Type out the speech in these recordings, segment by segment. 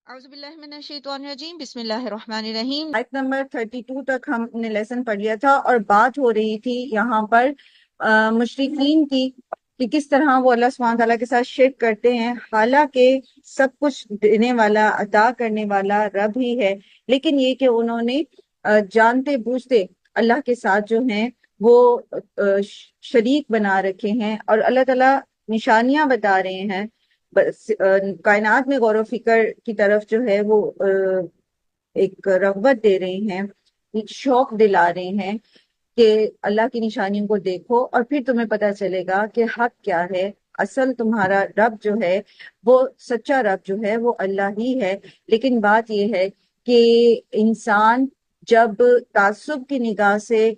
اعوذ باللہ من الشیطان الرجیم بسم اللہ الرحمن الرحیم۔ آیت نمبر 32 تک ہم نے لیسن پڑھ لیا تھا اور بات ہو رہی تھی یہاں پر مشرکین کی کہ کس طرح وہ اللہ سبحانہ تعالیٰ کے ساتھ شرک کرتے ہیں، حالانکہ سب کچھ دینے والا عطا کرنے والا رب ہی ہے، لیکن یہ کہ انہوں نے جانتے بوجھتے اللہ کے ساتھ جو ہیں وہ شریک بنا رکھے ہیں، اور اللہ تعالیٰ نشانیاں بتا رہے ہیں، بس کائنات میں غور و فکر کی طرف جو ہے وہ ایک رغبت دے رہے ہیں، ایک شوق دلا رہے ہیں کہ اللہ کی نشانیوں کو دیکھو اور پھر تمہیں پتا چلے گا کہ حق کیا ہے۔ اصل تمہارا رب جو ہے وہ سچا رب جو ہے وہ اللہ ہی ہے، لیکن بات یہ ہے کہ انسان جب تعصب کی نگاہ سے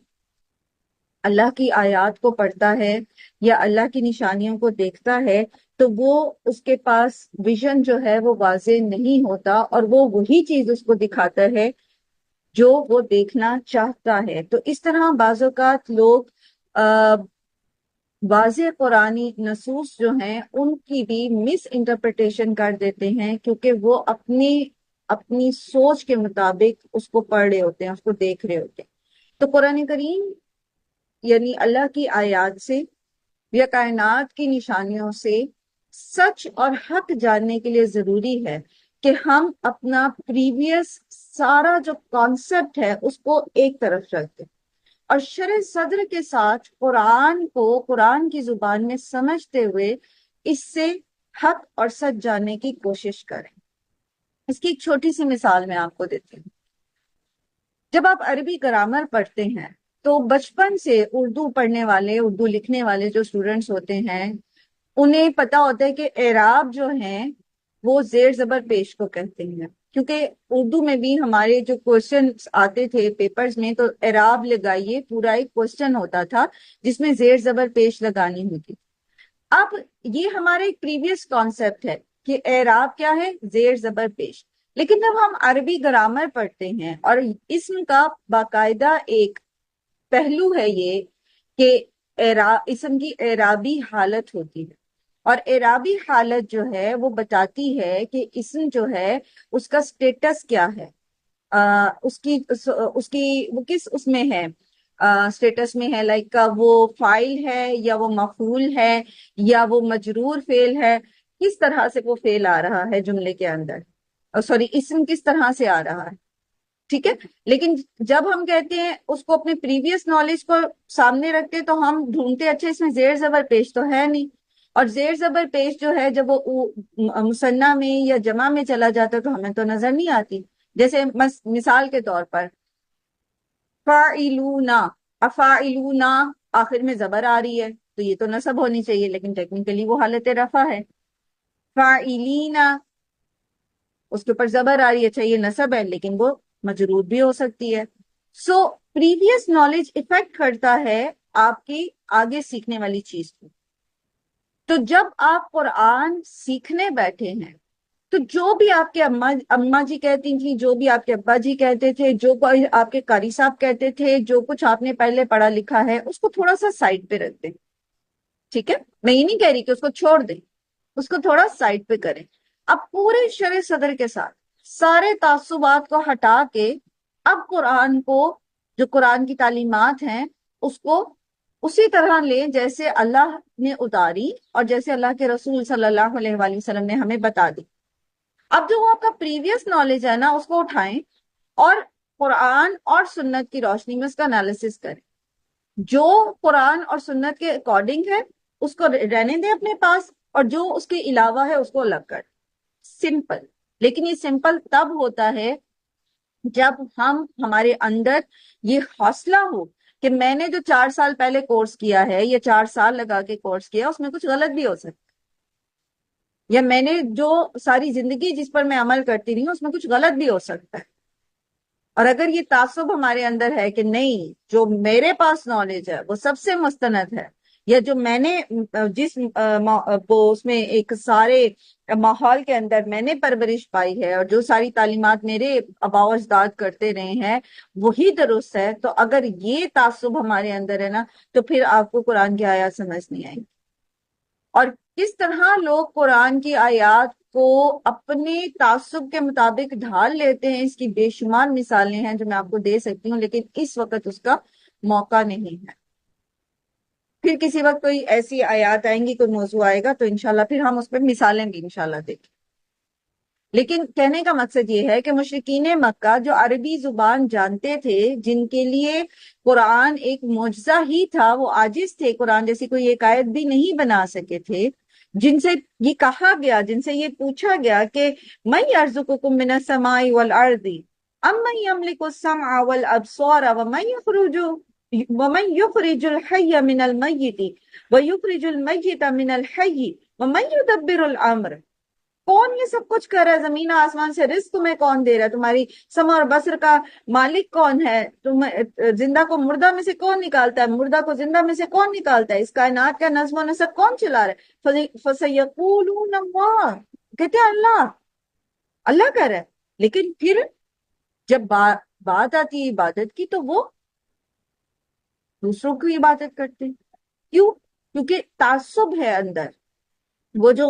اللہ کی آیات کو پڑھتا ہے یا اللہ کی نشانیوں کو دیکھتا ہے تو وہ اس کے پاس ویژن جو ہے وہ واضح نہیں ہوتا، اور وہ وہی چیز اس کو دکھاتا ہے جو وہ دیکھنا چاہتا ہے۔ تو اس طرح بعض اوقات لوگ واضح قرآنی نصوص جو ہیں ان کی بھی مس انٹرپریٹیشن کر دیتے ہیں، کیونکہ وہ اپنی سوچ کے مطابق اس کو پڑھ رہے ہوتے ہیں، اس کو دیکھ رہے ہوتے ہیں۔ تو قرآن کریم یعنی اللہ کی آیات سے یا کائنات کی نشانیوں سے سچ اور حق جاننے کے لیے ضروری ہے کہ ہم اپنا پریویس سارا جو کانسیپٹ ہے اس کو ایک طرف رکھ دیں اور شرح صدر کے ساتھ قرآن کو قرآن کی زبان میں سمجھتے ہوئے اس سے حق اور سچ جاننے کی کوشش کریں۔ اس کی ایک چھوٹی سی مثال میں آپ کو دیتی ہوں۔ جب آپ عربی گرامر پڑھتے ہیں تو بچپن سے اردو پڑھنے والے، اردو لکھنے والے جو اسٹوڈنٹس ہوتے ہیں انہیں پتا ہوتا ہے کہ اعراب جو ہیں وہ زیر زبر پیش کو کہتے ہیں، کیونکہ اردو میں بھی ہمارے جو کوشچنز آتے تھے پیپرز میں تو اعراب لگائیے پورا ایک کوشچن ہوتا تھا جس میں زیر زبر پیش لگانی ہوتی۔ اب یہ ہمارا ایک پریویس کانسیپٹ ہے کہ اعراب کیا ہے، زیر زبر پیش، لیکن جب ہم عربی گرامر پڑھتے ہیں اور اسم کا باقاعدہ ایک پہلو ہے یہ کہ اسم کی اعرابی حالت ہوتی ہے، اور اعرابی حالت جو ہے وہ بتاتی ہے کہ اسم جو ہے اس کا سٹیٹس کیا ہے، وہ کس اس میں ہے، سٹیٹس میں ہے، لائک وہ فاعل ہے یا وہ مفعول ہے یا وہ مجرور فعل ہے، کس طرح سے وہ فعل آ رہا ہے جملے کے اندر، سوری اسم کس طرح سے آ رہا ہے، ٹھیک ہے۔ لیکن جب ہم کہتے ہیں اس کو اپنے پریویس نالج کو سامنے رکھتے تو ہم ڈھونڈتے اچھا اس میں زیر زبر پیش تو ہے نہیں، اور زیر زبر پیش جو ہے جب وہ مثنیٰ میں یا جمع میں چلا جاتا تو ہمیں تو نظر نہیں آتی۔ جیسے مثال کے طور پر فاعلونا، افاعلونا آخر میں زبر آ رہی ہے تو یہ تو نصب ہونی چاہیے، لیکن ٹیکنیکلی وہ حالت رفع ہے۔ فاعلینا اس کے اوپر زبر آ رہی ہے، چاہیے نصب ہے لیکن وہ مجرور بھی ہو سکتی ہے۔ سو پریویس نالج افیکٹ کرتا ہے آپ کی آگے سیکھنے والی چیز کو۔ تو جب آپ قرآن سیکھنے بیٹھے ہیں تو جو بھی آپ کے اماں جی کہتی تھیں، جو بھی آپ کے ابا جی کہتے تھے، جو آپ کے قاری صاحب کہتے تھے، جو کچھ آپ نے پہلے پڑھا لکھا ہے اس کو تھوڑا سا سائڈ پہ رکھ دیں، ٹھیک ہے۔ میں یہ نہیں کہہ رہی کہ اس کو چھوڑ دیں، اس کو تھوڑا سائڈ پہ کریں۔ اب پورے شرح صدر کے ساتھ سارے تعصبات کو ہٹا کے اب قرآن کو، جو قرآن کی تعلیمات ہیں اس کو اسی طرح لیں جیسے اللہ نے اتاری اور جیسے اللہ کے رسول صلی اللہ علیہ وآلہ وسلم نے ہمیں بتا دی۔ اب جو آپ کا پریویس نالج ہے نا اس کو اٹھائیں اور قرآن اور سنت کی روشنی میں اس کا انالیسس کریں، جو قرآن اور سنت کے اکارڈنگ ہے اس کو رہنے دیں اپنے پاس، اور جو اس کے علاوہ ہے اس کو الگ کر۔ سمپل، لیکن یہ سمپل تب ہوتا ہے جب ہمارے اندر یہ حوصلہ ہو کہ میں نے جو 4 سال پہلے کورس کیا ہے یا 4 سال لگا کے کورس کیا اس میں کچھ غلط بھی ہو سکتا ہے، یا میں نے جو ساری زندگی جس پر میں عمل کرتی رہی ہوں اس میں کچھ غلط بھی ہو سکتا ہے۔ اور اگر یہ تعصب ہمارے اندر ہے کہ نہیں جو میرے پاس نالج ہے وہ سب سے مستند ہے، یا جو میں نے جس اس میں ایک سارے ماحول کے اندر میں نے پرورش پائی ہے اور جو ساری تعلیمات میرے آباء و اجداد کرتے رہے ہیں وہی درست ہے، تو اگر یہ تعصب ہمارے اندر ہے نا تو پھر آپ کو قرآن کی آیات سمجھ نہیں آئیں گی۔ اور کس طرح لوگ قرآن کی آیات کو اپنے تعصب کے مطابق ڈھال لیتے ہیں. اس کی بے شمار مثالیں ہیں جو میں آپ کو دے سکتی ہوں، لیکن اس وقت اس کا موقع نہیں ہے. پھر کسی وقت کوئی ایسی آیات آئیں گی، کوئی موضوع آئے گا تو انشاءاللہ پھر ہم اس پہ مثالیں بھی انشاءاللہ دیکھیں. لیکن کہنے کا مقصد یہ ہے کہ مشرکین مکہ جو عربی زبان جانتے تھے، جن کے لیے قرآن ایک معجزہ ہی تھا، وہ عاجز تھے، قرآن جیسی کوئی ایک آیت بھی نہیں بنا سکے تھے، جن سے یہ کہا گیا، جن سے یہ پوچھا گیا کہ من یرزقکم من السماء والارض امن یملک السمع والابصار ومن یخرج الحی من المیت ویخرج المیت من الحی ومن یدبر الامر. کون یہ سب کچھ کر رہا ہے؟ زمین آسمان سے رزق تمہیں کون دے رہا ہے؟ تمہاری سمع اور بصر کا مالک کون ہے؟ تم زندہ کو مردہ میں سے کون نکالتا ہے؟ مردہ کو زندہ میں سے کون نکالتا ہے؟ اس کائنات کا نظم و نسق کون چلا رہا ہے؟ فَسَيَقُولُونَ اللَّهُ، کہتے ہیں اللہ، اللہ کر رہا ہے. لیکن پھر جب بات آتی ہے عبادت کی تو وہ دوسروں کی عبادت کرتے ہیں. کیوں؟ کیونکہ تعصب ہے اندر. وہ جو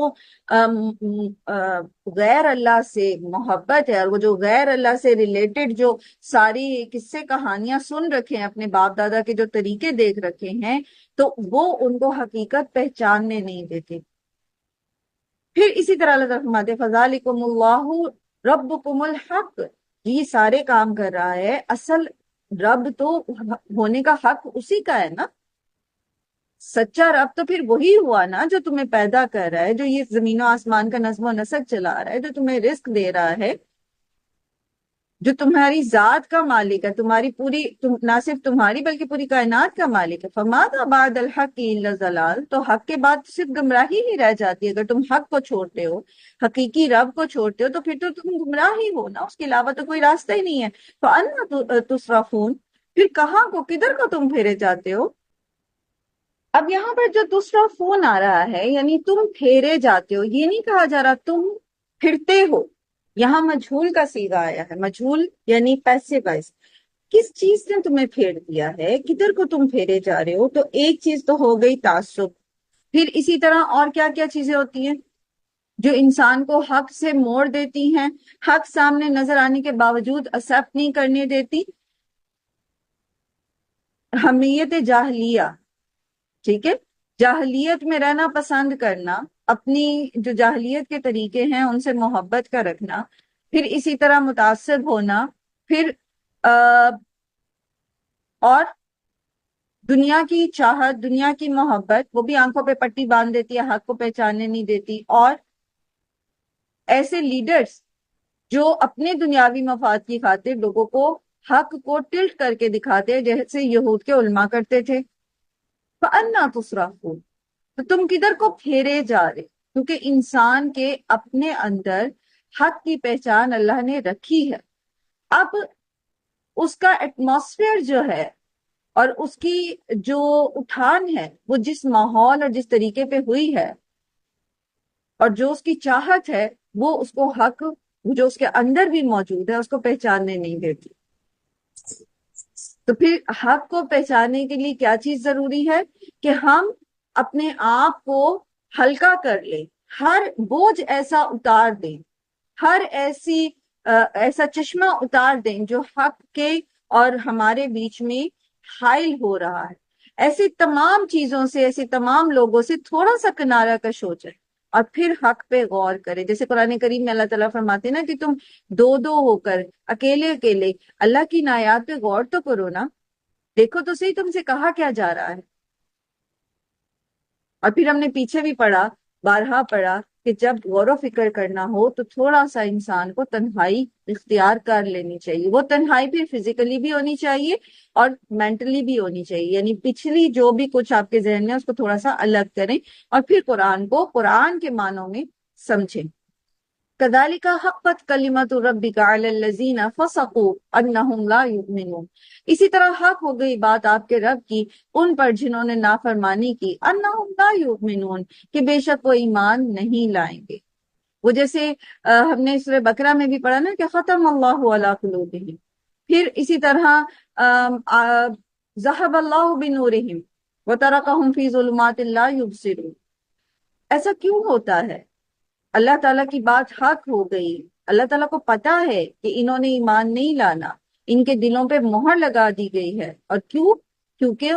غیر اللہ سے محبت ہے، اور وہ جو غیر اللہ سے ریلیٹڈ جو ساری قصے کہانیاں سن رکھے ہیں، اپنے باپ دادا کے جو طریقے دیکھ رکھے ہیں، تو وہ ان کو حقیقت پہچاننے نہیں دیتے. پھر اسی طرح اللہ تعالیٰ فرماتے فَذَلِكُمُ اللَّهُ رَبُّكُمُ الْحَقُّ، یہ سارے کام کر رہا ہے. اصل رب تو ہونے کا حق اسی کا ہے نا. سچا رب تو پھر وہی ہوا نا جو تمہیں پیدا کر رہا ہے، جو یہ زمین و آسمان کا نظم و نسق چلا رہا ہے، جو تمہیں رزق دے رہا ہے، جو تمہاری ذات کا مالک ہے، تمہاری پوری نہ صرف تمہاری بلکہ پوری کائنات کا مالک ہے. فَمَاذَا بَعْدَ الْحَقِّ إِلَّا الضَّلَالُ، تو حق کے بعد صرف گمراہی ہی رہ جاتی ہے. اگر تم حق کو چھوڑتے ہو، حقیقی رب کو چھوڑتے ہو، تو پھر تو تم گمراہ ہی ہو نا، اس کے علاوہ تو کوئی راستہ ہی نہیں ہے. فَأَنَّىٰ تُصْرَفُونَ، پھر کہاں کو، کدھر کو تم پھیرے جاتے ہو؟ اب یہاں پر جو دوسرا فون آ رہا ہے، یعنی تم پھیرے جاتے ہو، یہ نہیں کہا جا رہا تم پھرتے ہو. یہاں مجھول کا صیغہ آیا ہے، مجھول یعنی پیسے وائز. کس چیز نے تمہیں پھیر دیا ہے؟ کدھر کو تم پھیرے جا رہے ہو؟ تو ایک چیز تو ہو گئی تعصب. پھر اسی طرح اور کیا کیا چیزیں ہوتی ہیں جو انسان کو حق سے موڑ دیتی ہیں، حق سامنے نظر آنے کے باوجود ایکسپٹ نہیں کرنے دیتی؟ حمیت جاہلیہ، ٹھیک ہے، جاہلیت میں رہنا پسند کرنا، اپنی جو جاہلیت کے طریقے ہیں ان سے محبت کا رکھنا، پھر اسی طرح متعصب ہونا، پھر اور دنیا کی چاہت، دنیا کی محبت، وہ بھی آنکھوں پہ پٹی باندھ دیتی ہے، حق کو پہچاننے نہیں دیتی. اور ایسے لیڈرز جو اپنے دنیاوی مفاد کی خاطر لوگوں کو حق کو ٹلٹ کر کے دکھاتے ہیں، جیسے یہود کے علماء کرتے تھے. فَأَنَّىٰ تُصْرَفُونَ، تو تم کدھر کو پھیرے جا رہے؟ کیونکہ انسان کے اپنے اندر حق کی پہچان اللہ نے رکھی ہے. اب اس کا ایٹماسفیئر جو ہے اور اس کی جو اٹھان ہے، وہ جس ماحول اور جس طریقے پہ ہوئی ہے، اور جو اس کی چاہت ہے، وہ اس کو حق جو اس کے اندر بھی موجود ہے اس کو پہچاننے نہیں دیتی. تو پھر حق کو پہچاننے کے لیے کیا چیز ضروری ہے؟ کہ ہم اپنے آپ کو ہلکا کر لیں، ہر بوجھ ایسا اتار دیں، ہر ایسا چشمہ اتار دیں جو حق کے اور ہمارے بیچ میں حائل ہو رہا ہے. ایسی تمام چیزوں سے، ایسی تمام لوگوں سے تھوڑا سا کنارہ کش ہو جائے اور پھر حق پہ غور کرے. جیسے قرآن کریم میں اللہ تعالیٰ فرماتے ہیں نا کہ تم دو دو ہو کر، اکیلے اکیلے اللہ کی نایات پہ غور تو کرو نا، دیکھو تو صحیح تم سے کہا کیا جا رہا ہے. اور پھر ہم نے پیچھے بھی پڑھا، بارہا پڑھا کہ جب غور و فکر کرنا ہو تو تھوڑا سا انسان کو تنہائی اختیار کر لینی چاہیے. وہ تنہائی پھر فزیکلی بھی ہونی چاہیے اور مینٹلی بھی ہونی چاہیے، یعنی پچھلی جو بھی کچھ آپ کے ذہن میں اس کو تھوڑا سا الگ کریں اور پھر قرآن کو قرآن کے معنوں میں سمجھیں. كَذَلِكَ حَقَّتْ كَلِمَةُ رَبِّكَ عَلَى الَّذِينَ فَسَقُوا أَنَّهُمْ لَا يُؤْمِنُونَ، اسی طرح حق ہو گئی بات آپ کے رب کی ان پر جنہوں نے نافرمانی کی، أَنَّهُمْ لَا يُؤْمِنُونَ، کہ بے شک وہ ایمان نہیں لائیں گے. وہ جیسے ہم نے سورہ بقرہ میں بھی پڑھا نا کہ ختم اللہ علی قلوبہم، پھر اسی طرح ذهب اللہ بنورہم وترکہم فی ظلمات لا یبصرون. ایسا کیوں ہوتا ہے؟ اللہ تعالیٰ کی بات حق ہو گئی، اللہ تعالیٰ کو پتا ہے کہ انہوں نے ایمان نہیں لانا، ان کے دلوں پہ مہر لگا دی گئی ہے۔ اور کیوں؟ کیونکہ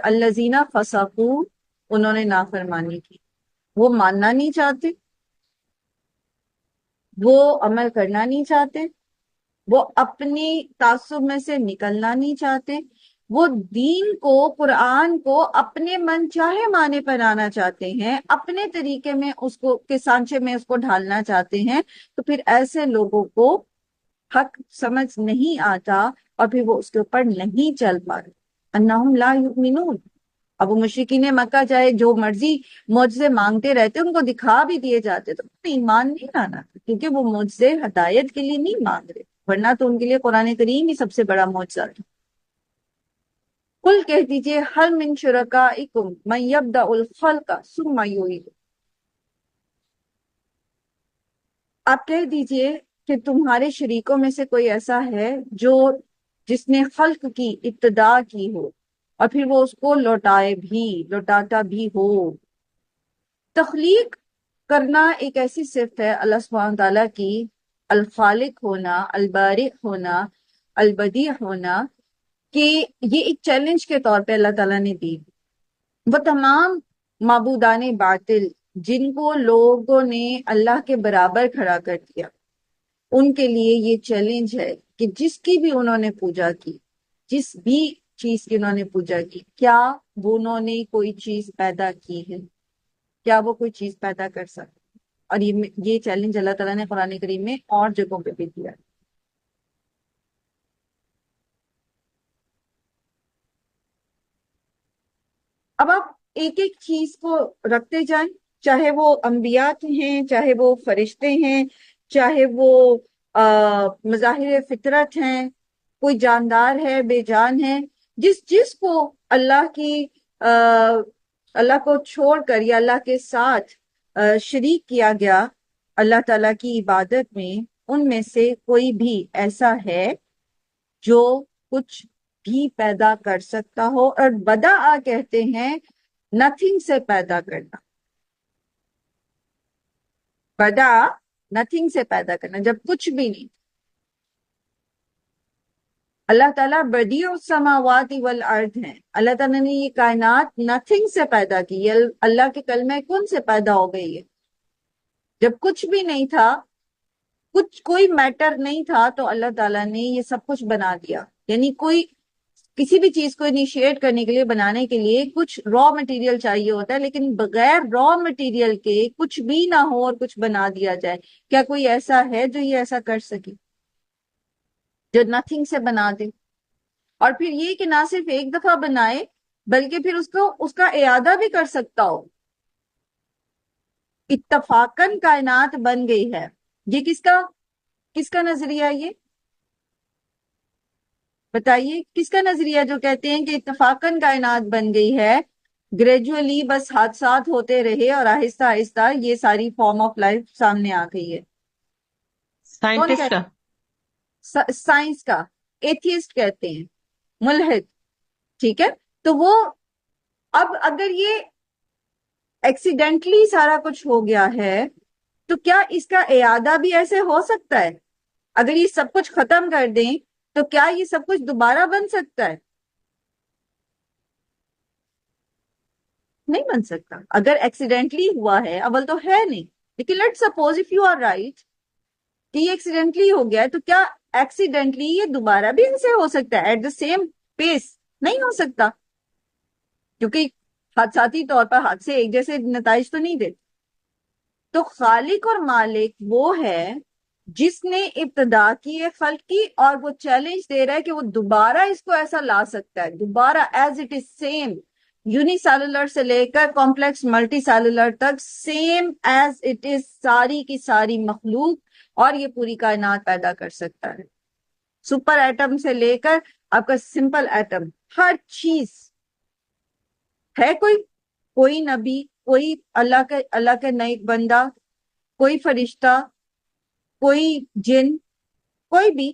الذین فسقوا، انہوں نے نافرمانی کی، وہ ماننا نہیں چاہتے، وہ عمل کرنا نہیں چاہتے، وہ اپنی تعصب میں سے نکلنا نہیں چاہتے، وہ دین کو، قرآن کو اپنے من چاہے معنی بنانا چاہتے ہیں، اپنے طریقے میں اس کو کے سانچے میں اس کو ڈھالنا چاہتے ہیں۔ تو پھر ایسے لوگوں کو حق سمجھ نہیں آتا اور پھر وہ اس کے اوپر نہیں چل پاتے۔ انہم لا یؤمنون۔ اب وہ مشرکین مکہ چاہے جو مرضی معجزے مانگتے رہتے، ان کو دکھا بھی دیے جاتے تو انہیں ایمان نہیں لانا تھا، کیونکہ وہ معجزے ہدایت کے لیے نہیں مانگ رہے، ورنہ تو ان کے لیے قرآن کریم ہی سب سے بڑا معجزہ تھا۔ قل کہہ دیجئے هل من شرکائکم من یبدأ الخلق ثم یعیدہ، آپ کہہ دیجئے کہ تمہارے شریکوں میں سے کوئی ایسا ہے جو جس نے خلق کی ابتدا کی ہو اور پھر وہ اس کو لوٹاتا بھی ہو۔ تخلیق کرنا ایک ایسی صفت ہے اللہ سبحانہ تعالیٰ کی، الخالق ہونا، البارئ ہونا، البدیع ہونا، کہ یہ ایک چیلنج کے طور پہ اللہ تعالیٰ نے دی۔ وہ تمام معبودان باطل جن کو لوگوں نے اللہ کے برابر کھڑا کر دیا، ان کے لیے یہ چیلنج ہے کہ جس کی بھی انہوں نے پوجا کی، جس بھی چیز کی انہوں نے پوجا کی، کیا وہ انہوں نے کوئی چیز پیدا کی ہے؟ کیا وہ کوئی چیز پیدا کر سکتے؟ اور یہ چیلنج اللہ تعالیٰ نے قرآن کریم میں اور جگہوں پہ بھی دیا۔ اب آپ ایک ایک چیز کو رکھتے جائیں، چاہے وہ انبیاء ہیں، چاہے وہ فرشتے ہیں، چاہے وہ مظاہر فطرت ہیں، کوئی جاندار ہے، بے جان ہے، جس جس کو اللہ کی اللہ کو چھوڑ کر یا اللہ کے ساتھ شریک کیا گیا اللہ تعالیٰ کی عبادت میں، ان میں سے کوئی بھی ایسا ہے جو کچھ بھی پیدا کر سکتا ہو۔ اور بدع کہتے ہیں نتھنگ سے پیدا کرنا، بدع نتھنگ سے پیدا کرنا، جب کچھ بھی نہیں۔ اللہ تعالیٰ بدیع السماوات والارض ہیں، اللہ تعالیٰ نے یہ کائنات نتھنگ سے پیدا کی، یہ اللہ کے کلمہ کن سے پیدا ہو گئی ہے۔ جب کچھ بھی نہیں تھا، کوئی میٹر نہیں تھا، تو اللہ تعالیٰ نے یہ سب کچھ بنا دیا۔ یعنی کسی بھی چیز کو انیشیٹ کرنے کے لیے، بنانے کے لیے کچھ را مٹیریل چاہیے ہوتا ہے، لیکن بغیر را مٹیریل کے کچھ بھی نہ ہو اور کچھ بنا دیا جائے۔ کیا کوئی ایسا ہے جو یہ ایسا کر سکے، جو نتھنگ سے بنا دے؟ اور پھر یہ کہ نہ صرف ایک دفعہ بنائے بلکہ پھر اس کا اعادہ بھی کر سکتا ہو۔ اتفاقاً کائنات بن گئی ہے، یہ کس کا نظریہ ہے؟ یہ بتائیے کس کا نظریہ جو کہتے ہیں کہ اتفاقاً کائنات بن گئی ہے، گریجولی بس حادثات ہوتے رہے اور آہستہ آہستہ یہ ساری فارم آف لائف سامنے آ گئی ہے؟ کون سائنٹسٹ کا کہتے؟ سائنس کا، ایتھیسٹ کہتے ہیں، ملحد، ٹھیک ہے؟ تو وہ اب اگر یہ ایکسیڈنٹلی سارا کچھ ہو گیا ہے تو کیا اس کا اعادہ بھی ایسے ہو سکتا ہے؟ اگر یہ سب کچھ ختم کر دیں تو کیا یہ سب کچھ دوبارہ بن سکتا ہے؟ نہیں بن سکتا۔ اگر ایکسیڈنٹلی ہوا ہے، اول تو ہے نہیں، لیکن let suppose if you are right کہ یہ ایکسیڈنٹلی ہو گیا ہے، تو کیا ایکسیڈنٹلی یہ دوبارہ بھی ان سے ہو سکتا ہے ایٹ دا سیم پیس؟ نہیں ہو سکتا، کیونکہ حادثاتی طور پر حادثے ایک جیسے نتائج تو نہیں دیتے۔ تو خالق اور مالک وہ ہے جس نے ابتدا کی ہے خلق کی، اور وہ چیلنج دے رہا ہے کہ وہ دوبارہ اس کو ایسا لا سکتا ہے، دوبارہ as it is same, uni cellular سے لے کر کمپلیکس ملٹی سیلولر تک سیم ایز اٹ از، ساری کی ساری مخلوق اور یہ پوری کائنات پیدا کر سکتا ہے، سپر ایٹم سے لے کر آپ کا سمپل ایٹم، ہر چیز ہے۔ کوئی نبی، کوئی اللہ کا نیک بندہ، کوئی فرشتہ، کوئی جن، کوئی بھی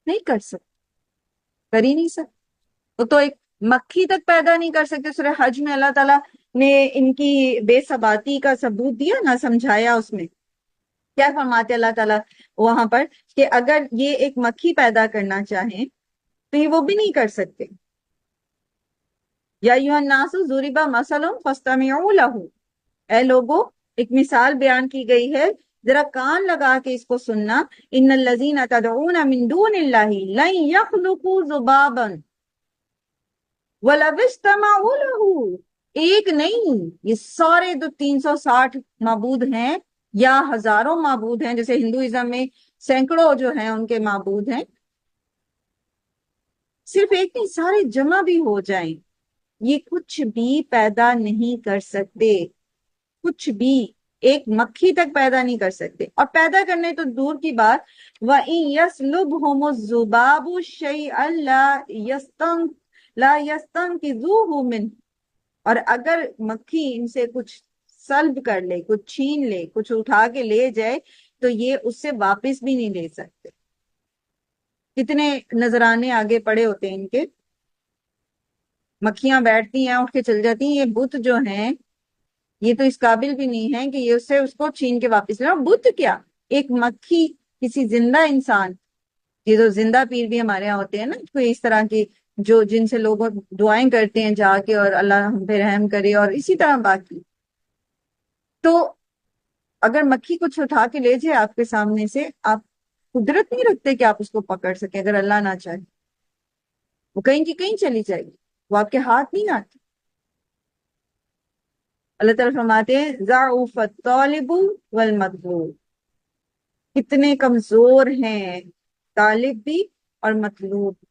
نہیں کر سکتا، کر ہی نہیں سکتا۔ وہ تو ایک مکھی تک پیدا نہیں کر سکتے۔ سورہ حج میں اللہ تعالیٰ نے ان کی بے ثباتی کا ثبوت دیا نہ سمجھایا اس میں. کیا فرماتے اللہ تعالیٰ وہاں پر کہ اگر یہ ایک مکھی پیدا کرنا چاہیں تو یہ وہ بھی نہیں کر سکتے. یا ایھا الناس ضرب مثل فاستمعوا له، اے لوگو ایک مثال بیان کی گئی ہے، ذرا کان لگا کے اس کو سننا. ان الذین تدعون من دون اللہ لن یخلقوا ذبابا وَلَوِ اجْتَمَعُوا لَهُ. ایک نہیں، یہ سارے جو 360 معبود ہیں یا ہزاروں معبود ہیں، جیسے ہندوازم میں سینکڑوں جو ہیں ان کے معبود ہیں، صرف ایک نہیں، سارے جمع بھی ہو جائیں، یہ کچھ بھی پیدا نہیں کر سکتے. کچھ بھی ایک مکھی تک پیدا نہیں کر سکتے. اور پیدا کرنے تو دور کی بات، وَإِن يَسْلُبْهُمُ الذُّبَابُ شَيْئًا لا يستنقذوه منه، اور اگر مکھی ان سے کچھ سلب کر لے، کچھ چھین لے، کچھ اٹھا کے لے جائے تو یہ اس سے واپس بھی نہیں لے سکتے. کتنے نذرانے آگے پڑے ہوتے ہیں ان کے، مکھیاں بیٹھتی ہیں اٹھ کے چل جاتی ہیں. یہ بت جو ہیں یہ تو اس قابل بھی نہیں ہے کہ یہ اس کو چھین کے واپس لے. بت کیا، ایک مکھی کسی زندہ انسان، یہ تو زندہ پیر بھی ہمارے یہاں ہوتے ہیں نا، کوئی اس طرح کی جو جن سے لوگ دعائیں کرتے ہیں جا کے اور اللہ ہم پہ رحم کرے، اور اسی طرح باقی. تو اگر مکھی کچھ اٹھا کے لے جائے آپ کے سامنے سے، آپ قدرت نہیں رکھتے کہ آپ اس کو پکڑ سکیں. اگر اللہ نہ چاہے وہ کہیں کی کہیں چلی جائے گی، وہ آپ کے ہاتھ نہیں آتی. اللہ تعالیٰ فرماتے ہیں ضعف الطالب والمطلوب، کتنے کمزور ہیں طالب بھی اور مطلوب بھی.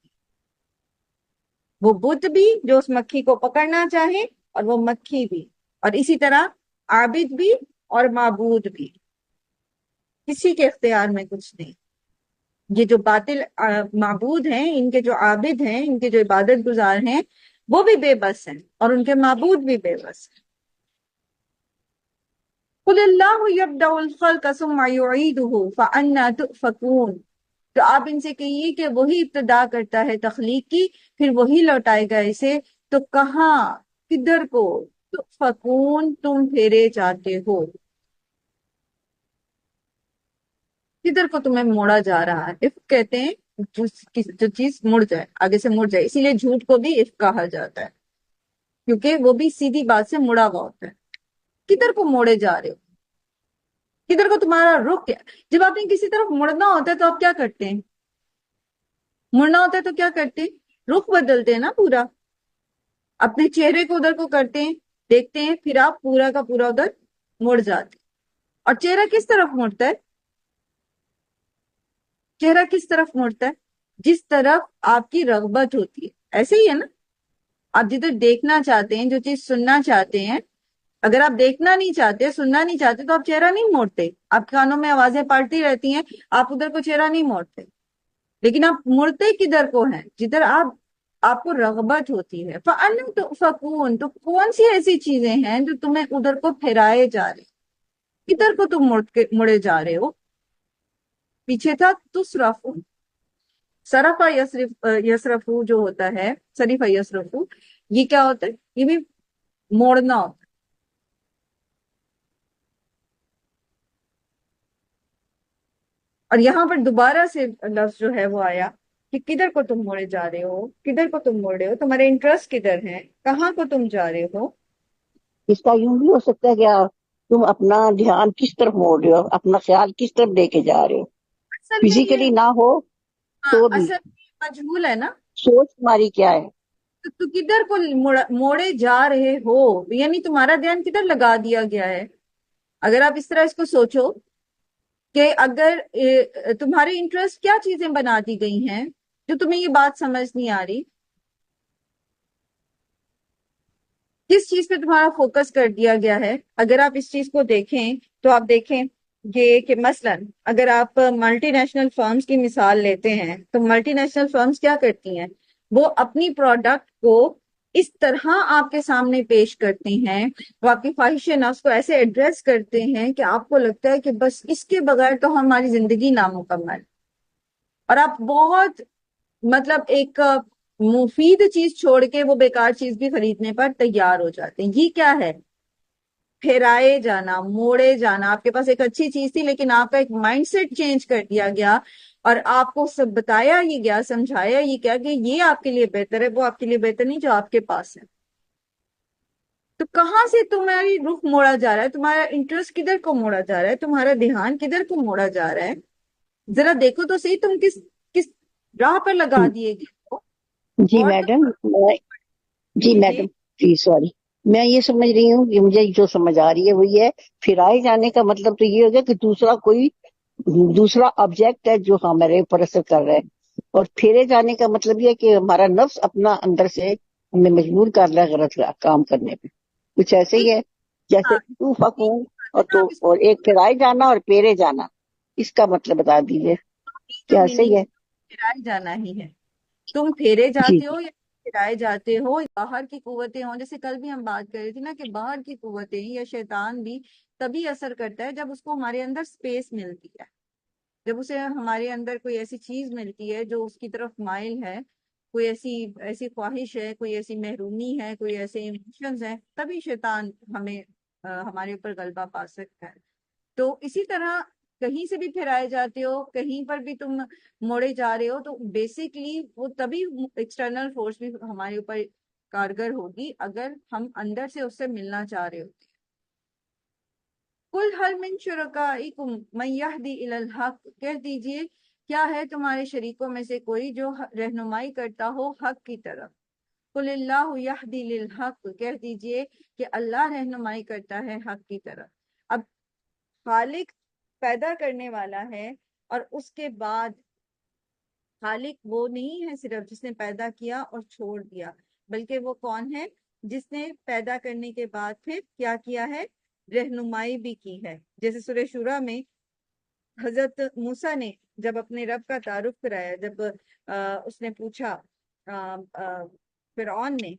وہ بت بھی جو اس مکھی کو پکڑنا چاہے، اور وہ مکھی بھی، اور اسی طرح عابد بھی اور معبود بھی. کسی کے اختیار میں کچھ نہیں. یہ جو باطل معبود ہیں، ان کے جو عابد ہیں، ان کے جو عبادت گزار ہیں، وہ بھی بے بس ہیں اور ان کے معبود بھی بے بس ہیں. قُلِ اللَّهُ يَبْدَأُ الْخَلْقَ ثُمَّ يُعِيدُهُ فَأَنَّىٰ تُؤْفَكُونَ. تو آپ ان سے کہیے کہ وہی ابتدا کرتا ہے تخلیق کی، پھر وہی لوٹائے گا اسے، تو کہاں، کدھر کو تؤفکون تم پھیرے جاتے ہو، کدھر کو تمہیں موڑا جا رہا ہے. افک کہتے ہیں جو چیز مڑ جائے، آگے سے مڑ جائے، اسی لیے جھوٹ کو بھی افک کہا جاتا ہے، کیونکہ وہ بھی سیدھی بات سے مڑا ہوا ہوتا ہے. کدھر کو موڑے جا رہے ہو، کدھر کو تمہارا رخ کیا. جب آپ نے کسی طرف مڑنا ہوتا ہے تو آپ کیا کرتے ہیں، مڑنا ہوتا ہے تو کیا کرتے ہیں، رخ بدلتے ہیں نا پورا، اپنے چہرے کو ادھر کو کرتے ہیں، دیکھتے ہیں، پھر آپ پورا کا پورا ادھر مڑ جاتے ہیں. اور چہرہ کس طرف مڑتا ہے، چہرہ کس طرف مڑتا ہے، جس طرف آپ کی رغبت ہوتی ہے. ایسے ہی ہے نا، آپ جدھر دیکھنا چاہتے ہیں، جو چیز سننا چاہتے ہیں، اگر آپ دیکھنا نہیں چاہتے، سننا نہیں چاہتے، تو آپ چہرہ نہیں موڑتے. آپ کانوں میں آوازیں پڑتی رہتی ہیں، آپ ادھر کو چہرہ نہیں موڑتے. لیکن آپ مڑتے کدھر کو ہیں، جدھر آپ کو رغبت ہوتی ہے. فَأَنَّىٰ تُؤْفَكُونَ. تو کون سی ایسی چیزیں ہیں جو تمہیں ادھر کو پھیرائے جا رہے، کدھر کو تم مڑے جا رہے ہو. پیچھے تھا تصرف، صرف یصرف جو ہوتا ہے، صرف یصرف، یہ کیا ہوتا ہے، یہ بھی موڑنا ہوتا ہے. اور یہاں پر دوبارہ سے لفظ جو ہے وہ آیا کہ کدھر کو تم موڑے جا رہے ہو، کدھر کو تم موڑ رہے ہو، تمہارے انٹرسٹ کدھر ہیں، کہاں کو تم جا رہے ہو. اس کا یوں بھی ہو سکتا ہے کہ تم اپنا دھیان کس طرف موڑ رہے ہو، اپنا خیال کس طرف لے کے جا رہے ہو. اصل میں یہ فزیکلی نہ ہو ہاں، تو بھی اصل میں یہ مجہول ہے نا. سوچ تمہاری کیا ہے. تو کدھر کو موڑے جا رہے ہو، یعنی تمہارا دھیان کدھر لگا دیا گیا ہے. اگر آپ اس طرح اس کو سوچو کہ اگر تمہارے انٹرسٹ کیا چیزیں بنا دی گئی ہیں جو تمہیں یہ بات سمجھ نہیں آ رہی، کس چیز پہ تمہارا فوکس کر دیا گیا ہے. اگر آپ اس چیز کو دیکھیں تو آپ دیکھیں یہ کہ مثلا اگر آپ ملٹی نیشنل فرمز کی مثال لیتے ہیں تو ملٹی نیشنل فرمز کیا کرتی ہیں، وہ اپنی پروڈکٹ کو اس طرح آپ کے سامنے پیش کرتی ہیں، وہ آپ کی خواہش نفس کو ایسے ایڈریس کرتے ہیں کہ آپ کو لگتا ہے کہ بس اس کے بغیر تو ہماری زندگی نامکمل. اور آپ بہت مطلب ایک مفید چیز چھوڑ کے وہ بیکار چیز بھی خریدنے پر تیار ہو جاتے ہیں۔ یہ کیا ہے؟ پھیرائے جانا، موڑے جانا۔ آپ کے پاس ایک اچھی چیز تھی لیکن آپ کا ایک مائنڈ سیٹ چینج کر دیا گیا، اور آپ کو سب بتایا یہ گیا، سمجھایا یہ کیا کہ یہ آپ کے لیے بہتر ہے، وہ آپ کے لیے بہتر نہیں جو آپ کے پاس ہے۔ تو کہاں سے تمہاری رخ موڑا جا رہا ہے؟ تمہارا انٹرسٹ کدھر کو موڑا جا رہا ہے؟ تمہارا دھیان کدھر کو موڑا جا رہا ہے؟ ذرا دیکھو تو صحیح، تم کس کس راہ پر لگا دیے گئے ہو؟ جی اور میڈم، جی کیجئے۔ میڈم، جی سوری، میں یہ سمجھ رہی ہوں کہ مجھے جو سمجھ آ رہی ہے وہ یہ ہے، پھرائے جانے کا مطلب تو یہ ہو گیا کہ دوسرا آبجیکٹ ہے جو ہمارے اوپر اثر کر رہا ہے، اور پھیرے جانے کا مطلب یہ ہے کہ ہمارا نفس اپنا اندر سے ہمیں مجبور کر رہا ہے غلط کام کرنے پہ، کچھ ایسے ہی ہے جیسے ہاں، تو فکون، اور آپ اس اور ایک پھرائے جانا اور پھیرے جانا، اس کا مطلب بتا دیجیے کی جو کیا صحیح میننگ ہے؟ پھرائے جانا ہی ہے۔ تم پھیرے جی جاتے ہو یا پھرائے جاتے ہو، باہر کی قوتیں ہوں، جیسے کل بھی ہم بات کر رہے تھے نا کہ باہر کی قوتیں یا شیطان بھی تبھی اثر کرتا ہے جب اس کو ہمارے اندر سپیس ملتی ہے، جب اسے ہمارے اندر کوئی ایسی چیز ملتی ہے جو اس کی طرف مائل ہے، کوئی ایسی ایسی خواہش ہے، کوئی ایسی محرومی ہے، کوئی ایسے ایموشنز ہیں، تبھی شیطان ہمیں ہمارے اوپر غلبہ پا سکتا ہے۔ تو اسی طرح کہیں سے بھی پھرائے جاتے ہو، کہیں پر بھی تم موڑے جا رہے ہو، تو بیسکلی وہ تبھی ایکسٹرنل فورس بھی ہمارے اوپر کارگر ہوگی اگر ہم اندر سے اس سے ملنا چاہ رہے ہوتے ہیں۔ قل هل من شرکائکم من یہدی الی الحق، کہہ دیجئے کیا ہے تمہارے شریکوں میں سے کوئی جو رہنمائی کرتا ہو حق کی طرف؟ قل اللہ یہدی للحق، کہہ دیجئے کہ اللہ رہنمائی کرتا ہے حق کی طرف۔ اب خالق پیدا کرنے والا ہے، اور اس کے بعد خالق وہ نہیں ہے صرف جس نے پیدا کیا اور چھوڑ دیا، بلکہ وہ کون ہے؟ جس نے پیدا کرنے کے بعد پھر کیا کیا ہے؟ رہنمائی بھی کی ہے۔ جیسے سورہ شورہ میں حضرت موسیٰ نے جب اپنے رب کا تعارف کرایا، جب اس نے پوچھا فرعون نے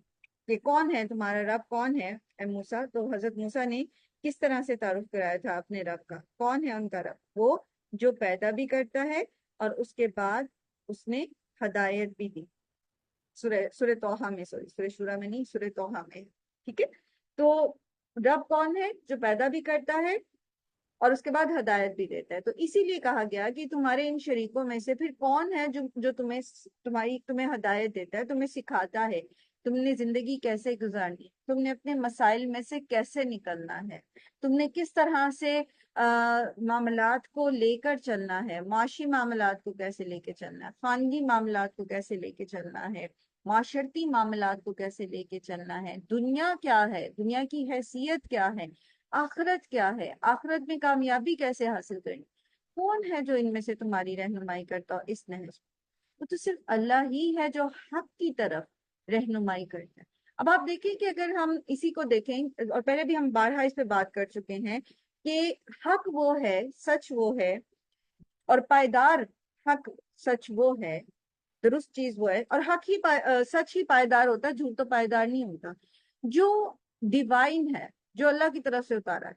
کہ کون ہے تمہارا رب، کون ہے اے موسیٰ، تو حضرت موسیٰ نے کس طرح سے تعارف کرایا تھا اپنے رب کا؟ کون ہے ان کا رب؟ وہ جو پیدا بھی کرتا ہے اور اس کے بعد اس نے ہدایت بھی دی۔ سورہ توحہ میں، سورہ شورہ میں نہیں، سورہ توحہ میں، ٹھیک ہے؟ تو رب کون ہے؟ جو پیدا بھی کرتا ہے اور اس کے بعد ہدایت بھی دیتا ہے۔ تو اسی لیے کہا گیا کہ تمہارے ان شریکوں میں سے پھر کون ہے جو تمہیں ہدایت دیتا ہے، تمہیں سکھاتا ہے تم نے زندگی کیسے گزارنی، تم نے اپنے مسائل میں سے کیسے نکلنا ہے، تم نے کس طرح سے معاملات کو لے کر چلنا ہے، معاشی معاملات کو کیسے لے کے چلنا ہے، خانگی معاملات کو کیسے لے کے چلنا ہے، معاشرتی معاملات کو کیسے لے کے چلنا ہے، دنیا کیا ہے، دنیا کی حیثیت کیا ہے، آخرت کیا ہے، آخرت میں کامیابی کیسے حاصل کرنی۔ کون ہے جو ان میں سے تمہاری رہنمائی کرتا ہو اس نہج؟ وہ تو صرف اللہ ہی ہے جو حق کی طرف رہنمائی کرتا ہے۔ اب آپ دیکھیں کہ اگر ہم اسی کو دیکھیں، اور پہلے بھی ہم بارہا اس پہ بات کر چکے ہیں کہ حق وہ ہے، سچ وہ ہے، اور پائیدار حق سچ وہ ہے، درست چیز وہ ہے، اور حق ہی سچ ہی پائیدار ہوتا ہے، جھوٹ تو پائیدار نہیں ہوتا، جو ڈیوائن ہے، جو اللہ کی طرف سے اتارا ہے۔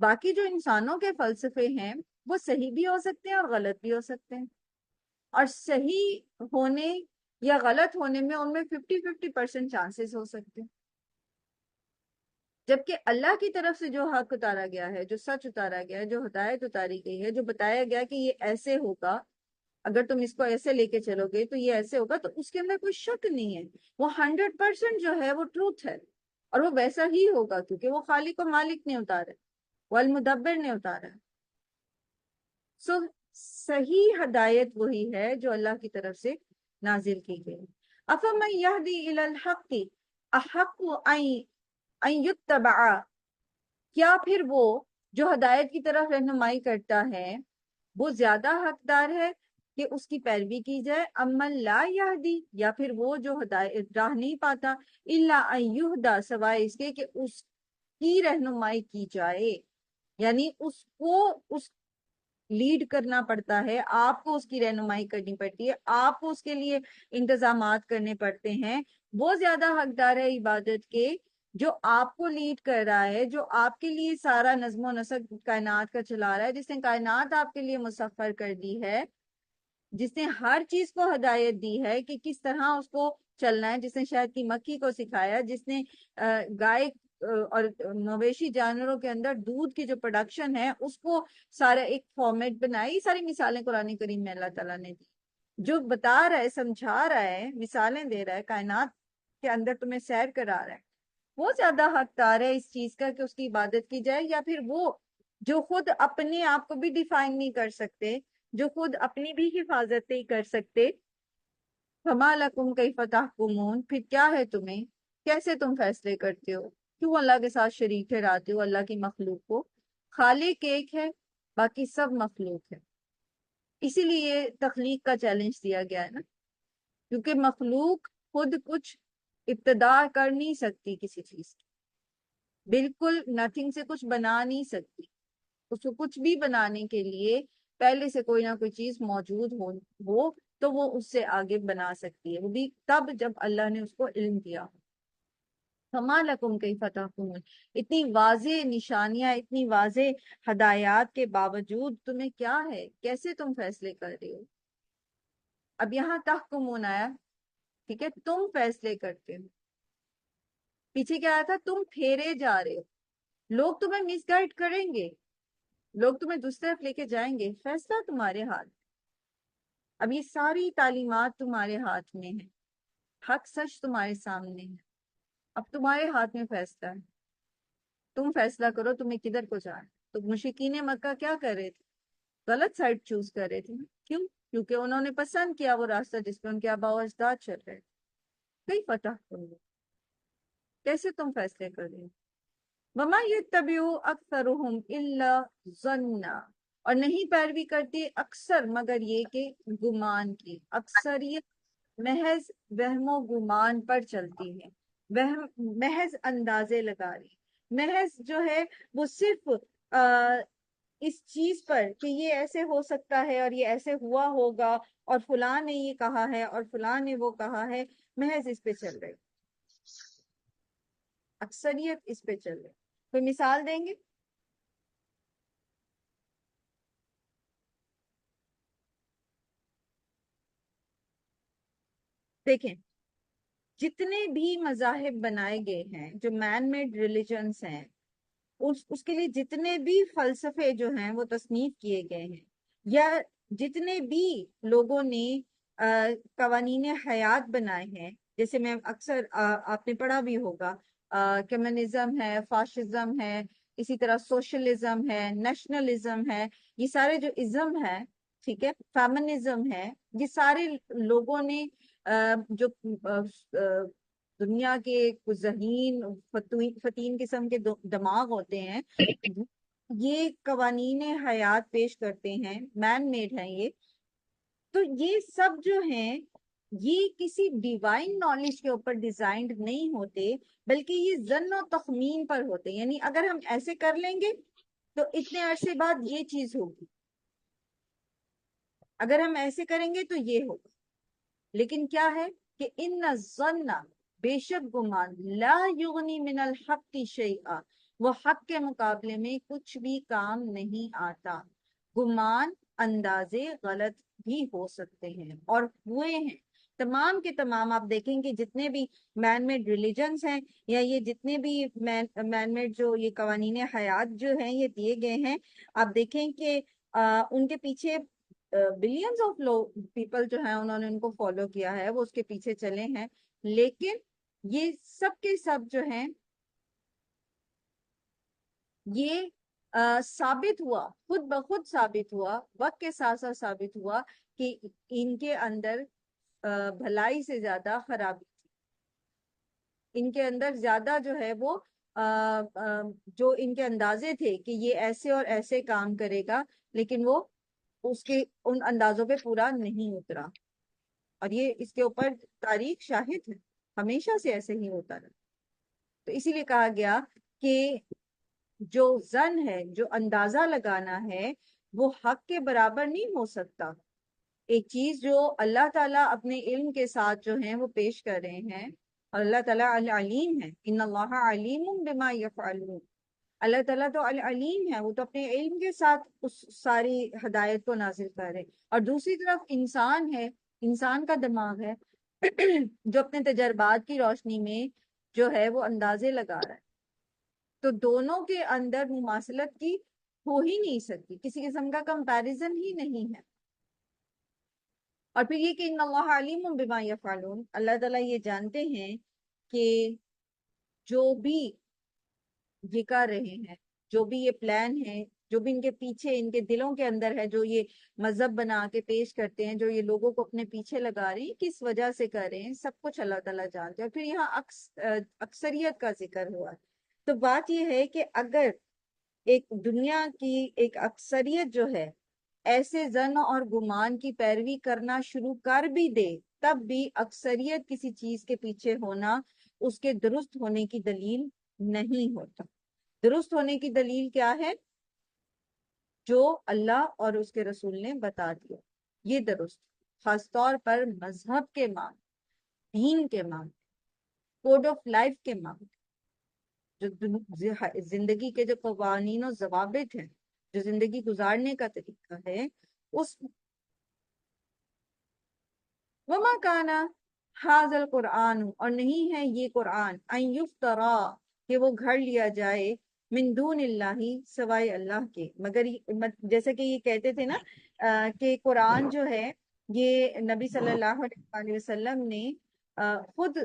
باقی جو انسانوں کے فلسفے ہیں وہ صحیح بھی ہو سکتے ہیں اور غلط بھی ہو سکتے ہیں، اور صحیح ہونے یا غلط ہونے میں ان میں 50-50% چانسز ہو سکتے ہیں، جبکہ اللہ کی طرف سے جو حق اتارا گیا ہے، جو سچ اتارا گیا ہے، جو ہدایت اتاری گئی ہے، جو بتایا گیا کہ یہ ایسے ہوگا، اگر تم اس کو ایسے لے کے چلو گے تو یہ ایسے ہوگا، تو اس کے اندر کوئی شک نہیں ہے، وہ 100% جو ہے وہ ٹروتھ ہے، اور وہ ویسا ہی ہوگا کیونکہ وہ خالق و مالک نے اتارا ہے، والمدبر نے اتارا ہے۔ سو صحیح ہدایت وہی ہے جو اللہ کی طرف سے نازل کی گئی۔ افمن یہدی الی الحق احق ان یتبع، کیا پھر وہ جو ہدایت کی طرف رہنمائی کرتا ہے وہ زیادہ حقدار ہے کہ اس کی پیروی کی جائے، امن لا یہدی، یا پھر وہ جو ہدایت راہ نہیں پاتا، الا ان یہدی، سوائے اس کے کہ اس کی رہنمائی کی جائے، یعنی اس کو اس لیڈ کرنا پڑتا ہے، آپ کو اس کی رہنمائی کرنی پڑتی ہے، آپ کو اس کے لیے انتظامات کرنے پڑتے ہیں، وہ زیادہ حقدار ہے عبادت کے جو آپ کو لیڈ کر رہا ہے، جو آپ کے لیے سارا نظم و نسق کائنات کا چلا رہا ہے، جس نے کائنات آپ کے لیے مسخر کر دی ہے، جس نے ہر چیز کو ہدایت دی ہے کہ کس طرح اس کو چلنا ہے، جس نے شہد کی مکھی کو سکھایا، جس نے گائے اور مویشی جانوروں کے اندر دودھ کی جو پروڈکشن ہے اس کو سارا ایک فارمیٹ بنائی. یہ ساری مثالیں قرآن کریم میں اللہ تعالیٰ نے دی. جو بتا رہا ہے، سمجھا رہا ہے، مثالیں دے رہا ہے، کائنات کے اندر تمہیں سیر کرا رہا ہے، وہ زیادہ حقدار ہے اس چیز کا کہ اس کی عبادت کی جائے، یا پھر وہ جو خود اپنے آپ کو بھی ڈیفائن نہیں کر سکتے، جو خود اپنی بھی حفاظت نہیں کر سکتے. فما لکم کیف تحکمون، پھر کیا ہے تمہیں، کیسے تم فیصلے کرتے ہو، کیوں اللہ کے ساتھ شریک ٹھہراتے ہو اللہ کی مخلوق کو. خالق ایک ہے، باقی سب مخلوق ہے. اسی لیے تخلیق کا چیلنج دیا گیا ہے نا، کیونکہ مخلوق خود کچھ ابتدا کر نہیں سکتی کسی چیز کی، بالکل نتھنگ سے کچھ بنا نہیں سکتی. اس کو کچھ بھی بنانے کے لیے پہلے سے کوئی نہ کوئی چیز موجود ہو تو وہ اس سے آگے بنا سکتی ہے، وہ بھی تب جب اللہ نے اس کو علم دیا ہو. فما لکم کیف تحکمون، اتنی واضح نشانیاں، اتنی واضح ہدایات کے باوجود تمہیں کیا ہے، کیسے تم فیصلے کر رہے ہو. اب یہاں تحکمون آیا، ٹھیک ہے، تم فیصلے کرتے ہو. پیچھے کیا آیا تھا، تم پھیرے جا رہے ہو. لوگ تمہیں مس گائڈ کریں گے، لوگ تمہیں دوسری طرف لے کے جائیں گے، فیصلہ تمہارے ہاتھ. اب یہ ساری تعلیمات تمہارے ہاتھ میں ہے، حق سچ تمہارے سامنے ہے، اب تمہارے ہاتھ میں فیصلہ ہے. تم فیصلہ کرو تمہیں کدھر کو جانا. تو مشرکین مکہ کیا کر رہے تھے، غلط سائڈ چوز کر رہے تھے. کیوں؟ کیونکہ انہوں نے پسند کیا وہ راستہ جس پہ ان کے آباء و اجداد چل رہے تھے. کئی فتح کرو، کیسے تم فیصلے کر رہے ہو. وما يتبع اکثرهم الا ظنا، اور نہیں پیروی کرتی اکثر مگر یہ کہ گمان کی. اکثریت محض وہم و گمان پر چلتی ہے، محض اندازے لگا رہی، محض جو ہے وہ صرف اس چیز پر کہ یہ ایسے ہو سکتا ہے اور یہ ایسے ہوا ہوگا اور فلاں نے یہ کہا ہے اور فلاں نے وہ کہا ہے، محض اس پہ چل رہے، اکثریت اس پہ چل رہے. کوئی مثال دیں گے؟ دیکھیں، جتنے بھی مذاہب بنائے گئے ہیں جو مین میڈ ریلیجنس ہیں، اس کے لیے جتنے بھی فلسفے جو ہیں وہ تصنیف کیے گئے ہیں، یا جتنے بھی لوگوں نے قوانین حیات بنائے ہیں، جیسے میں اکثر آپ نے پڑھا بھی ہوگا، کمیونزم ہے، فاشزم ہے، اسی طرح سوشلزم ہے، نیشنلزم ہے، یہ سارے جو ازم ہے، ٹھیک ہے، فیمنزم ہے، یہ سارے لوگوں نے جو دنیا کے کچھ ذہین فتین قسم کے دماغ ہوتے ہیں، یہ قوانین حیات پیش کرتے ہیں، مین میڈ ہیں یہ. تو یہ سب جو ہیں یہ کسی ڈیوائن نالج کے اوپر ڈیزائنڈ نہیں ہوتے، بلکہ یہ ظن و تخمین پر ہوتے. یعنی اگر ہم ایسے کر لیں گے تو اتنے عرصے بعد یہ چیز ہوگی، اگر ہم ایسے کریں گے تو یہ ہوگا. لیکن کیا ہے کہ ان الظن، بے شک گمان، لا یغنی من الحق شیئا، وہ حق کے مقابلے میں کچھ بھی کام نہیں آتا. گمان، اندازے غلط بھی ہو سکتے ہیں اور ہوئے ہیں. تمام کے تمام آپ دیکھیں کہ جتنے بھی مین میڈ ریلیجنس ہیں، یا یہ جتنے بھی مین میڈ جو یہ قوانین حیات جو ہیں یہ دیے گئے ہیں، آپ دیکھیں کہ ان کے پیچھے بلینز آف پیپل جو ہیں انہوں نے ان کو فالو کیا ہے، وہ اس کے پیچھے چلے ہیں. لیکن یہ سب کے سب جو ہیں یہ ثابت ہوا، خود بخود ثابت ہوا، وقت کے ساتھ ساتھ ثابت ہوا کہ ان کے اندر بھلائی سے زیادہ خرابی تھی. ان کے اندر زیادہ جو ہے وہ جو ان کے اندازے تھے کہ یہ ایسے اور ایسے کام کرے گا، لیکن وہ اس کے ان اندازوں پہ پورا نہیں اترا. اور یہ اس کے اوپر تاریخ شاہد ہے، ہمیشہ سے ایسے ہی ہوتا رہا. تو اسی لیے کہا گیا کہ جو ظن ہے، جو اندازہ لگانا ہے، وہ حق کے برابر نہیں ہو سکتا. ایک چیز جو اللہ تعالیٰ اپنے علم کے ساتھ جو ہیں وہ پیش کر رہے ہیں، اور اللہ تعالیٰ علیم ہے، ان اللہ علیم بما یفعلون، اللہ تعالیٰ تو العلیم ہے، وہ تو اپنے علم کے ساتھ اس ساری ہدایت کو نازل کر رہے، اور دوسری طرف انسان ہے، انسان کا دماغ ہے جو اپنے تجربات کی روشنی میں جو ہے وہ اندازے لگا رہا ہے۔ تو دونوں کے اندر مماثلت کی ہو ہی نہیں سکتی، کسی قسم کا کمپیریزن ہی نہیں ہے۔ اور پھر یہ کہ ان اللہ علیم بما یفعلون، اللہ تعالیٰ یہ جانتے ہیں کہ جو بھی یہ کر رہے ہیں، جو بھی یہ پلان ہے، جو بھی ان کے پیچھے ان کے دلوں کے اندر ہے، جو یہ مذہب بنا کے پیش کرتے ہیں، جو یہ لوگوں کو اپنے پیچھے لگا رہے ہیں، کس وجہ سے کر رہے ہیں، سب کچھ اللہ تعالیٰ جانتے ہیں۔ اور پھر یہاں اکثریت کا ذکر ہوا ہے، تو بات یہ ہے کہ اگر ایک دنیا کی ایک اکثریت جو ہے ایسے ظن اور گمان کی پیروی کرنا شروع کر بھی دے، تب بھی اکثریت کسی چیز کے پیچھے ہونا اس کے درست ہونے کی دلیل نہیں ہوتا۔ درست ہونے کی دلیل کیا ہے؟ جو اللہ اور اس کے رسول نے بتا دیا، یہ درست، خاص طور پر مذہب کے معاملے، دین کے معاملے، کوڈ آف لائف کے معاملے، جو زندگی کے جو قوانین و ضوابط ہیں، جو زندگی گزارنے کا طریقہ ہے، اس وما کانا حاضل قرآن، اور نہیں ہے یہ قرآن ان یفترا کہ وہ گھڑ لیا جائے، من دون اللہ سوائے اللہ کے، مگر جیسا کہ یہ کہتے تھے نا کہ قرآن جو ہے یہ نبی صلی اللہ علیہ وسلم نے خود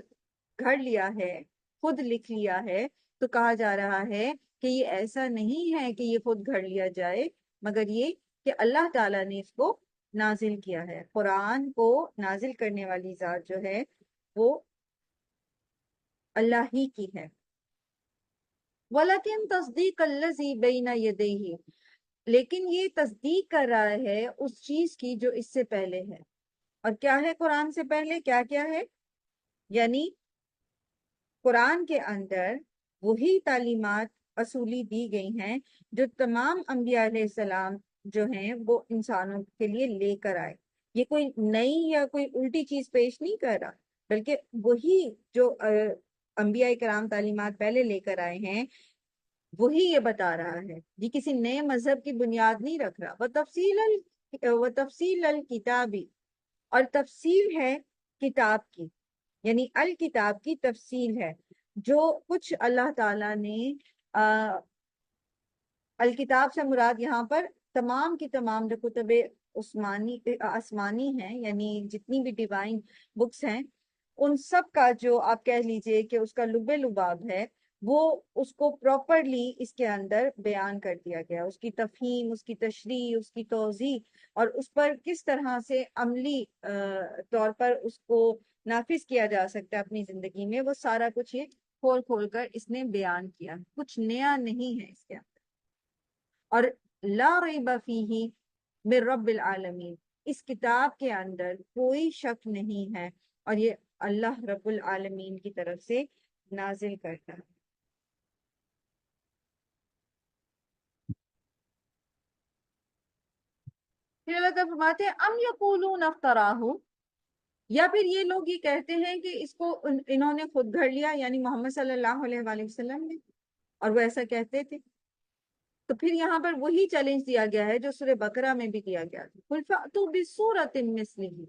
گھڑ لیا ہے، خود لکھ لیا ہے، تو کہا جا رہا ہے کہ یہ ایسا نہیں ہے کہ یہ خود گھڑ لیا جائے، مگر یہ کہ اللہ تعالیٰ نے اس کو نازل کیا ہے۔ قرآن کو نازل کرنے والی ذات جو ہے وہ اللہ ہی کی ہے۔ وَلَكِن تَصْدِيقَ الَّذِي بَيْنَ يَدَيْهِ، لیکن یہ تصدیق کر رہا ہے اس چیز کی جو اس سے پہلے ہے۔ اور کیا ہے قرآن سے پہلے؟ کیا کیا ہے؟ یعنی قرآن کے اندر وہی تعلیمات اصولی دی گئی ہیں جو تمام انبیاء علیہ السلام جو ہیں وہ انسانوں کے لیے لے کر آئے۔ یہ کوئی نئی یا کوئی الٹی چیز پیش نہیں کر رہا، بلکہ وہی جو انبیاء کرام تعلیمات پہلے لے کر آئے ہیں وہی یہ بتا رہا ہے، یہ کسی نئے مذہب کی بنیاد نہیں رکھ رہا۔ وَتَفْصِيلَ الْكِتَابِ، اور تفصیل ہے کتاب کی، یعنی الکتاب کی تفصیل ہے، جو کچھ اللہ تعالیٰ نے الکتاب سے مراد یہاں پر تمام کی تمام جو کتب آسمانی ہیں، یعنی جتنی بھی ڈیوائن بکس ہیں، ان سب کا جو آپ کہہ لیجئے کہ اس کا لب لباب ہے، وہ اس کو پراپرلی اس کے اندر بیان کر دیا گیا، اس کی تفہیم، اس کی تشریح، اس کی توضیح، اور اس پر کس طرح سے عملی طور پر اس کو نافذ کیا جا سکتا ہے اپنی زندگی میں، وہ سارا کچھ یہ کھول کھول کر اس نے بیان کیا، کچھ نیا نہیں ہے اس کے اندر۔ اور لا ریب فیہ من رب العالمین، اس کتاب کے اندر کوئی شک نہیں ہے، اور یہ اللہ رب العالمین کی طرف سے نازل کرتا ہے۔ پھر اللہ تعالیٰ فرماتے ہیں ام یقولون افتراہ، یا پھر یہ لوگ یہ کہتے ہیں کہ اس کو انہوں نے خود گھڑ لیا، یعنی محمد صلی اللہ علیہ وآلہ وسلم نے، اور وہ ایسا کہتے تھے۔ تو پھر یہاں پر وہی چیلنج دیا گیا ہے جو سورہ بقرہ میں بھی دیا گیا تھا، قُلْ فَأْتُوا بِسُورَةٍ مِّثْلِهِ،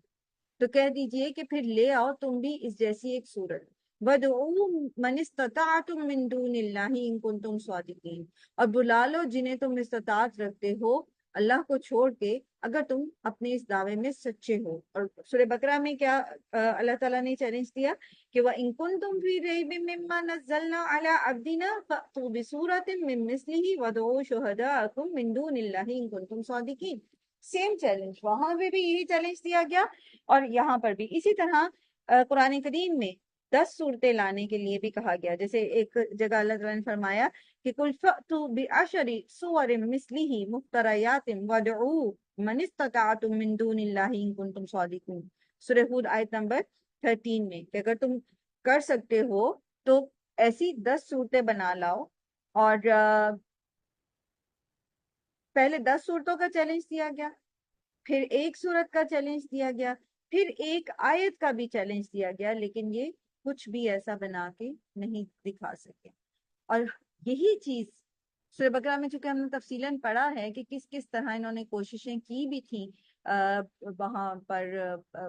تو کہہ دیجئے کہ پھر لے آؤ تم بھی اس جیسی ایک صورت، وَادْعُوا مَنِ اسْتَطَعْتُم مِّن دُونِ اللَّهِ إِن كُنتُمْ صَادِقِينَ، اور بلا لو جنہیں تم استطاعت رکھتے ہو اللہ کو چھوڑ کے اگر تم اپنے اس دعوے میں سچے ہو۔ اور سورہ بقرہ میں کیا اللہ تعالیٰ نے چیلنج دیا کہ وَإِن كُنتُمْ فِي رَيْبٍ مِّمَّا نَزَّلْنَا عَلَىٰ عَبْدِنَا فَأْتُوا بِسُورَةٍ مِّن مِّثْلِهِ وَادْعُوا شُهَدَاءَكُم مِّن دُونِ اللَّهِ إِن كُنتُمْ صَادِقِينَ۔ سیم چیلنج وہاں پہ بھی یہی چیلنج دیا گیا، اور یہاں پر بھی اسی طرح قرآن کریم میں 10 صورتیں لانے کے لیے بھی کہا گیا، جیسے ایک جگہ اللہ تعالیٰ نے فرمایا کہ قُلْ فَأْتُوا بِعَشَرِ سُوَرٍ مِّثْلِهِ مُفْتَرَيَاتٍ وَادْعُوا مَنِ اسْتَطَعْتُم مِّن دُونِ اللَّهِ إِن كُنتُمْ صَادِقِينَ، سورہ ہود آیت نمبر 13 میں، کہ اگر تم کر سکتے ہو تو ایسی 10 صورتیں بنا لاؤ۔ اور پہلے 10 صورتوں کا چیلنج دیا گیا، پھر ایک صورت کا چیلنج دیا گیا، پھر ایک آیت کا بھی چیلنج دیا گیا، لیکن یہ کچھ بھی ایسا بنا کے نہیں دکھا سکے۔ اور یہی چیز سورہ بقرہ میں چونکہ ہم نے تفصیلاً پڑھا ہے کہ کس کس طرح انہوں نے کوششیں کی بھی تھیں وہاں پر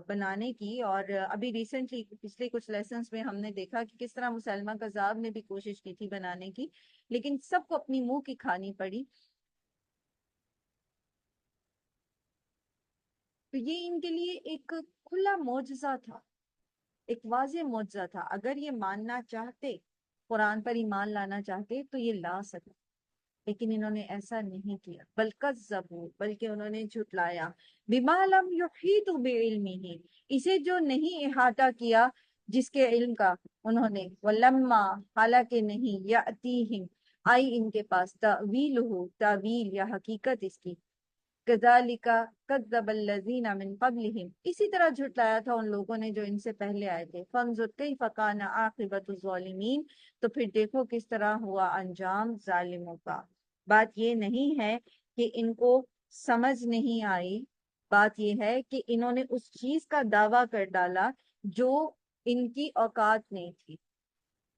بنانے کی، اور ابھی ریسنٹلی پچھلے کچھ لیسنز میں ہم نے دیکھا کہ کس طرح مسلمہ کذاب نے بھی کوشش کی تھی بنانے کی، لیکن سب کو اپنی منہ کی کھانی پڑی۔ تو یہ ان کے لیے ایک کھلا معجزہ تھا، ایک واضح معجزہ تھا۔ اگر یہ ماننا چاہتے، قرآن پر ایمان لانا چاہتے تو یہ لا سکتے، لیکن انہوں نے ایسا نہیں کیا، بلکہ انہوں نے جھٹلایا۔ بما لم یحیطوا بعلمہ، اسے جو نہیں احاطہ کیا جس کے علم کا انہوں نے، ولما، حالانکہ نہیں، یاتیہم، آئی ان کے پاس، تاویلہ، تعویل یا حقیقت اس کی، کذالک کذب الذین من قبلہم، اسی طرح جھٹلایا تھا ان لوگوں نے جو ان سے پہلے آئے تھے۔ فانظر کیف کان عاقبۃ الظالمین، تو پھر دیکھو کس طرح ہوا انجام ظالموں کا۔ بات یہ نہیں ہے کہ ان کو سمجھ نہیں آئی، بات یہ ہے کہ انہوں نے اس چیز کا دعویٰ کر ڈالا جو ان کی اوقات نہیں تھی۔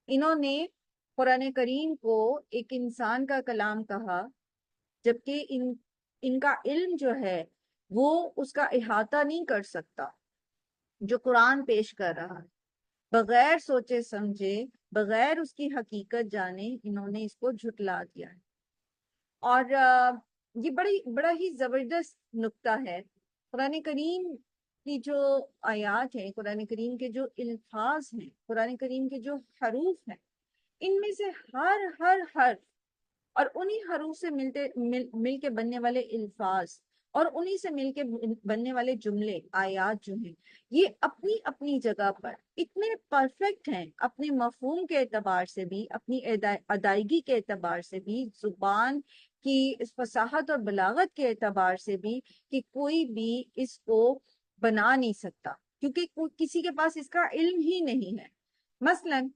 انہوں نے قرآن کریم کو ایک انسان کا کلام کہا، جبکہ ان کا علم جو ہے وہ اس کا احاطہ نہیں کر سکتا جو قرآن پیش کر رہا ہے۔ بغیر سوچے سمجھے، بغیر اس کی حقیقت جانے، انہوں نے اس کو جھٹلا دیا ہے۔ اور یہ بڑا ہی زبردست نکتہ ہے۔ قرآن کریم کی جو آیات ہیں، قرآن کریم کے جو الفاظ ہیں، قرآن کریم کے جو حروف ہیں، ان میں سے ہر حرف اور انہی حروف سے مل کے بننے والے الفاظ اور انہی سے مل کے بننے والے جملے، آیات جو ہیں، یہ اپنی اپنی جگہ پر اتنے پرفیکٹ ہیں، اپنے مفہوم کے اعتبار سے بھی، اپنی ادائیگی کے اعتبار سے بھی، زبان کی اس فصاحت اور بلاغت کے اعتبار سے بھی، کہ کوئی بھی اس کو بنا نہیں سکتا، کیونکہ کسی کے پاس اس کا علم ہی نہیں ہے۔ مثلاً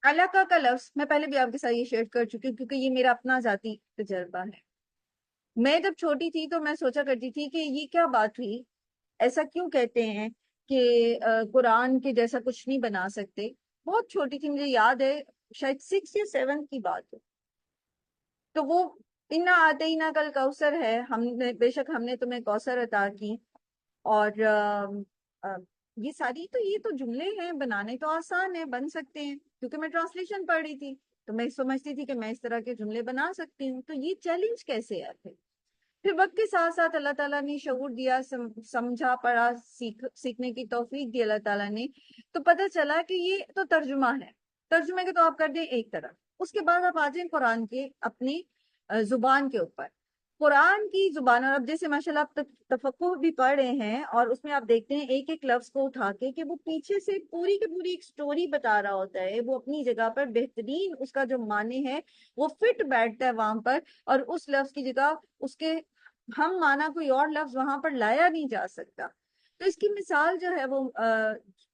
علاقہ کا لفظ میں پہلے بھی آپ کے ساتھ یہ شیئر کر چکی ہوں، کیونکہ یہ میرا اپنا ذاتی تجربہ ہے۔ میں جب چھوٹی تھی تو میں سوچا کرتی تھی کہ یہ کیا بات ہوئی، ایسا کیوں کہتے ہیں کہ قرآن کے جیسا کچھ نہیں بنا سکتے۔ بہت چھوٹی تھی، مجھے یاد ہے شاید 6 یا 7 کی بات ہے۔ تو وہ انا آتینا کل کوثر ہے، بے شک ہم نے تمہیں کوثر عطا کی، اور یہ تو جملے ہیں، بنانے تو آسان ہے، بن سکتے ہیں، کیونکہ میں ٹرانسلیشن پڑھ رہی تھی تو میں سمجھتی تھی کہ میں اس طرح کے جملے بنا سکتی ہوں۔ تو یہ چیلنج کیسے آتے؟ پھر وقت کے ساتھ ساتھ اللہ تعالیٰ نے شعور دیا، سمجھا، پڑھا، سیکھنے کی توفیق دی اللہ تعالیٰ نے، تو پتہ چلا کہ یہ تو ترجمہ ہے، ترجمے کے تو آپ کر دیں ایک طرف، اس کے بعد آپ آ جائیں قرآن کے اپنی زبان کے اوپر، قرآن کی زبان۔ اور اب جیسے ماشاءاللہ آپ تفقہ بھی پڑھ رہے ہیں، اور اس میں آپ دیکھتے ہیں ایک ایک لفظ کو اٹھا کے کہ وہ پیچھے سے پوری کی پوری ایک سٹوری بتا رہا ہوتا ہے، وہ اپنی جگہ پر بہترین، اس کا جو معنی ہے وہ فٹ بیٹھتا ہے وہاں پر، اور اس لفظ کی جگہ اس کے ہم معنی کوئی اور لفظ وہاں پر لایا نہیں جا سکتا۔ تو اس کی مثال جو ہے وہ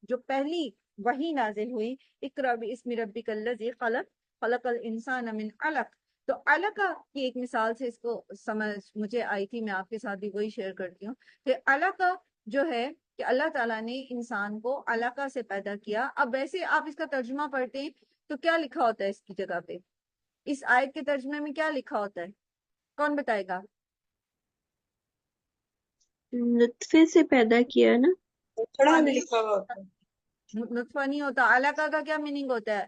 جو پہلی وحی نازل ہوئی، اقرأ باسم ربک الذی خلق، خلق الانسان من علق، تو علقہ کی ایک مثال سے اس کو سمجھ مجھے آئی تھی، میں آپ کے ساتھ بھی وہی شیئر کرتی ہوں کہ علقہ جو ہے کہ اللہ تعالیٰ نے انسان کو علقہ سے پیدا کیا۔ اب ویسے آپ اس کا ترجمہ پڑھتے ہیں تو کیا لکھا ہوتا ہے اس کی جگہ پہ، اس آیت کے ترجمے میں کیا لکھا ہوتا ہے، کون بتائے گا؟ نطفے سے پیدا کیا نا، تھوڑا بھی لکھا ہوا ہوتا ہے۔ نطفہ نہیں ہوتا۔ علقہ کا کیا میننگ ہوتا ہے؟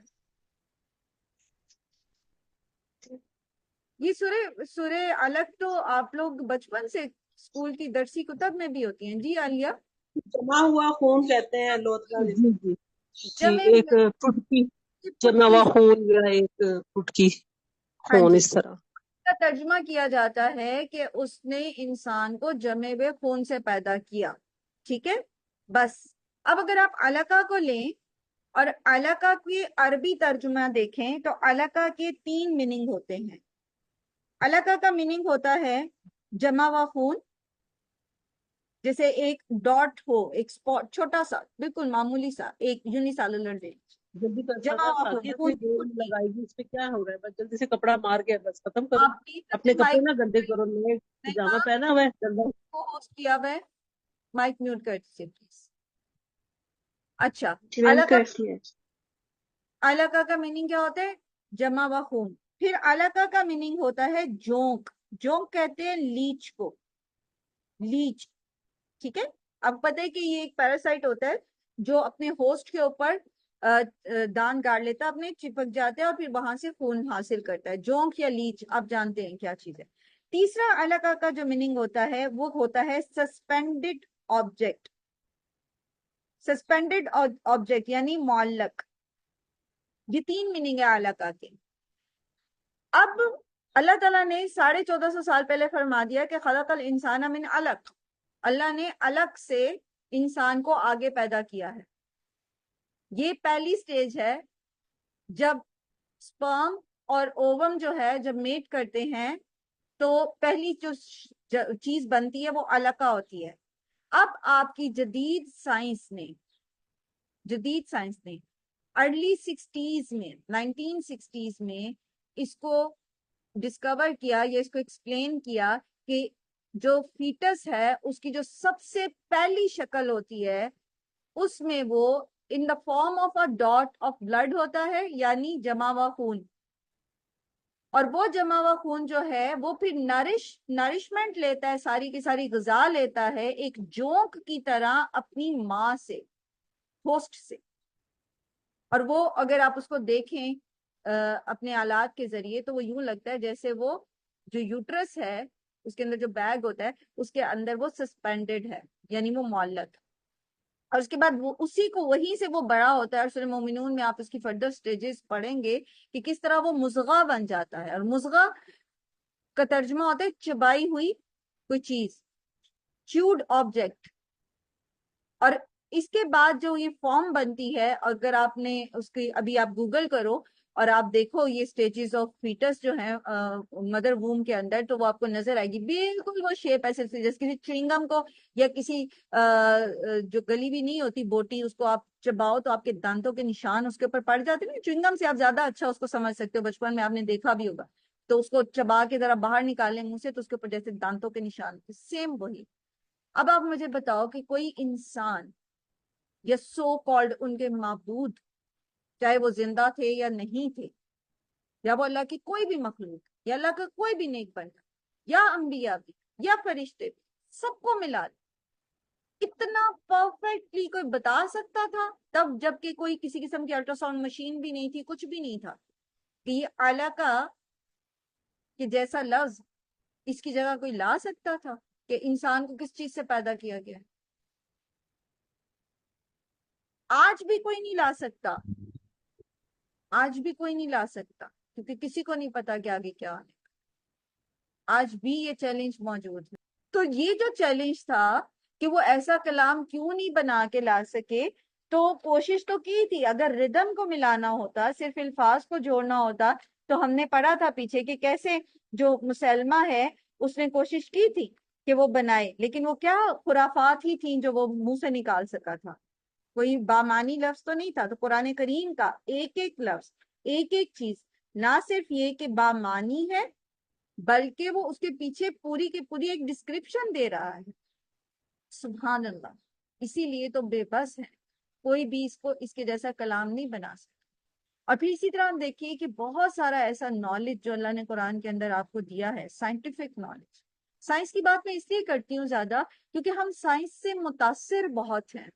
یہ سورہ علق تو آپ لوگ بچپن سے اسکول کی درسی کتب میں بھی ہوتی ہیں۔ جی عالیہ؟ جمع ہوا خون کہتے ہیں لوتھڑا جی جسے۔ جی جی، جمع ایک ٹٹکی جمع پٹکی ہوا خون یا ایک ٹٹکی ہاں خون، جی، اس طرح۔ کا ترجمہ کیا جاتا ہے کہ اس نے انسان کو جمے ہوئے خون سے پیدا کیا، ٹھیک ہے بس۔ اب اگر آپ علقہ کو لیں اور علقہ کی عربی ترجمہ دیکھیں تو علقہ کے 3 میننگ ہوتے ہیں۔ علقہ کا میننگ ہوتا ہے جمع ہوا خون، جیسے ایک ڈاٹ ہو، ایک سپاٹ چھوٹا سا، بالکل معمولی سا، ایک یونیسیلولر رینج، جلدی کر جمع سکا ہوا خون، تاکہ خون اتنی کی دیر پٹکی۔ لگائے گی، اس پہ کیا ہو رہا ہے، بس جلدی سے کپڑا مار کے بس ختم کرو، آپ پلیز اپنے اپنے کپڑے مائک نہ گندے کرو، نئے پجامہ پہنا ہوا ہے گندا۔ کو ہوسٹ کیا ہوا ہے، مائک میوٹ کر دیجیے پلیز۔ اچھا، جی میں نے علقہ کر دیا۔ علقہ کا میننگ کیا ہوتا ہے؟ جمع و خون۔ پھر علقہ کا میننگ ہوتا ہے جونک. جونک کہتے ہیں لیچ کو, لیچ. ٹھیک ہے, اب پتہ ہے کہ یہ ایک پیراسائٹ ہوتا ہے جو اپنے ہوسٹ کے اوپر دان گاڑ لیتا ہے, اپنے چپک جاتا ہے اور پھر وہاں سے خون حاصل کرتا ہے. جونک یا لیچ آپ جانتے ہیں کیا چیز ہے. تیسرا علقہ کا جو میننگ ہوتا ہے وہ ہوتا ہے سسپینڈڈ آبجیکٹ. سسپینڈڈ آبجیکٹ یعنی معلق. یہ تین میننگ ہے علقہ کے. اب اللہ تعالیٰ نے 1450 سال پہلے فرما دیا کہ خلق الانسان من علق. اللہ نے علق سے انسان کو آگے پیدا کیا ہے. یہ پہلی سٹیج ہے جب سپرم اور اووم جو ہے جب میٹ کرتے ہیں تو پہلی جو چیز بنتی ہے وہ علقہ ہوتی ہے. اب آپ کی جدید سائنس نے ارلی 60s میں 1960s میں اس کو ڈسکور کیا یا اس کو ایکسپلین کیا کہ جو فیٹس ہے اس کی جو سب سے پہلی شکل ہوتی ہے اس میں وہ in the form of a dot of blood ہوتا ہے, یعنی جمع ہوا خون. اور وہ جمع ہوا خون جو ہے وہ پھر نرشمنٹ لیتا ہے, ساری کی ساری غذا لیتا ہے ایک جونک کی طرح اپنی ماں سے, ہوسٹ سے. اور وہ اگر آپ اس کو دیکھیں اپنے آلات کے ذریعے تو وہ یوں لگتا ہے جیسے وہ جو یوٹرس ہے اس کے اندر جو بیگ ہوتا ہے اس کے اندر وہ سسپینڈڈ ہے, یعنی وہ معلق. اور اس کے بعد وہ اسی کو وہیں سے وہ بڑا ہوتا ہے. اور سورہ مومنون میں آپ اس کی فردر سٹیجز پڑھیں گے کہ کس طرح وہ مضغہ بن جاتا ہے. اور مضغہ کا ترجمہ ہوتا ہے چبائی ہوئی کوئی چیز, چیوڈ آبجیکٹ. اور اس کے بعد جو یہ فارم بنتی ہے, اگر آپ نے اس کی ابھی آپ گوگل کرو اور آپ دیکھو یہ سٹیجز آف فیٹس جو ہیں مدر ووم کے اندر, تو وہ آپ کو نظر آئے گی بالکل وہ شیپ ایسے جیسے کسی چوئنگم کو یا کسی جو گلی بھی نہیں ہوتی بوٹی, اس کو آپ چباؤ تو آپ کے دانتوں کے نشان اس کے اوپر پڑ جاتے ہیں. چوئنگم سے آپ زیادہ اچھا اس کو سمجھ سکتے ہو, بچپن میں آپ نے دیکھا بھی ہوگا. تو اس کو چبا کے ذرا باہر نکالیں منہ سے تو اس کے اوپر جیسے دانتوں کے نشان, سیم وہی. اب آپ مجھے بتاؤ کہ کوئی انسان یا سو کالڈ ان کے معبود, چاہے وہ زندہ تھے یا نہیں تھے, یا وہ اللہ کی کوئی بھی مخلوق یا اللہ کا کوئی بھی نیک بندہ یا انبیاء بھی یا فرشتے بھی, سب کو ملا اتنا پرفیکٹلی کوئی بتا سکتا تھا تب, جب کہ کوئی کسی قسم کی الٹرا ساؤنڈ مشین بھی نہیں تھی, کچھ بھی نہیں تھا, کہ یہ علقہ کہ جیسا لفظ اس کی جگہ کوئی لا سکتا تھا کہ انسان کو کس چیز سے پیدا کیا گیا؟ آج بھی کوئی نہیں لا سکتا, آج بھی کوئی نہیں لا سکتا, کیونکہ کسی کو نہیں پتا کہ آگے کیا آنے کا. آج بھی یہ چیلنج موجود ہے. تو یہ جو چیلنج تھا کہ وہ ایسا کلام کیوں نہیں بنا کے لا سکے, تو کوشش تو کی تھی. اگر ردم کو ملانا ہوتا, صرف الفاظ کو جوڑنا ہوتا, تو ہم نے پڑھا تھا پیچھے کہ کیسے جو مسلمہ ہے اس نے کوشش کی تھی کہ وہ بنائے, لیکن وہ کیا خرافات ہی تھیں جو وہ منہ سے نکال سکا تھا, کوئی بامانی لفظ تو نہیں تھا. تو قرآن کریم کا ایک ایک لفظ, ایک ایک چیز, نہ صرف یہ کہ بامانی ہے بلکہ وہ اس کے پیچھے پوری کی پوری ایک ڈسکرپشن دے رہا ہے. سبحان اللہ. اسی لیے تو بے بس ہے, کوئی بھی اس کو اس کے جیسا کلام نہیں بنا سکتا. اور پھر اسی طرح ہم دیکھیے کہ بہت سارا ایسا نالج جو اللہ نے قرآن کے اندر آپ کو دیا ہے, سائنٹیفک نالج. سائنس کی بات میں اس لیے کرتی ہوں زیادہ کیونکہ ہم سائنس سے متاثر بہت ہیں.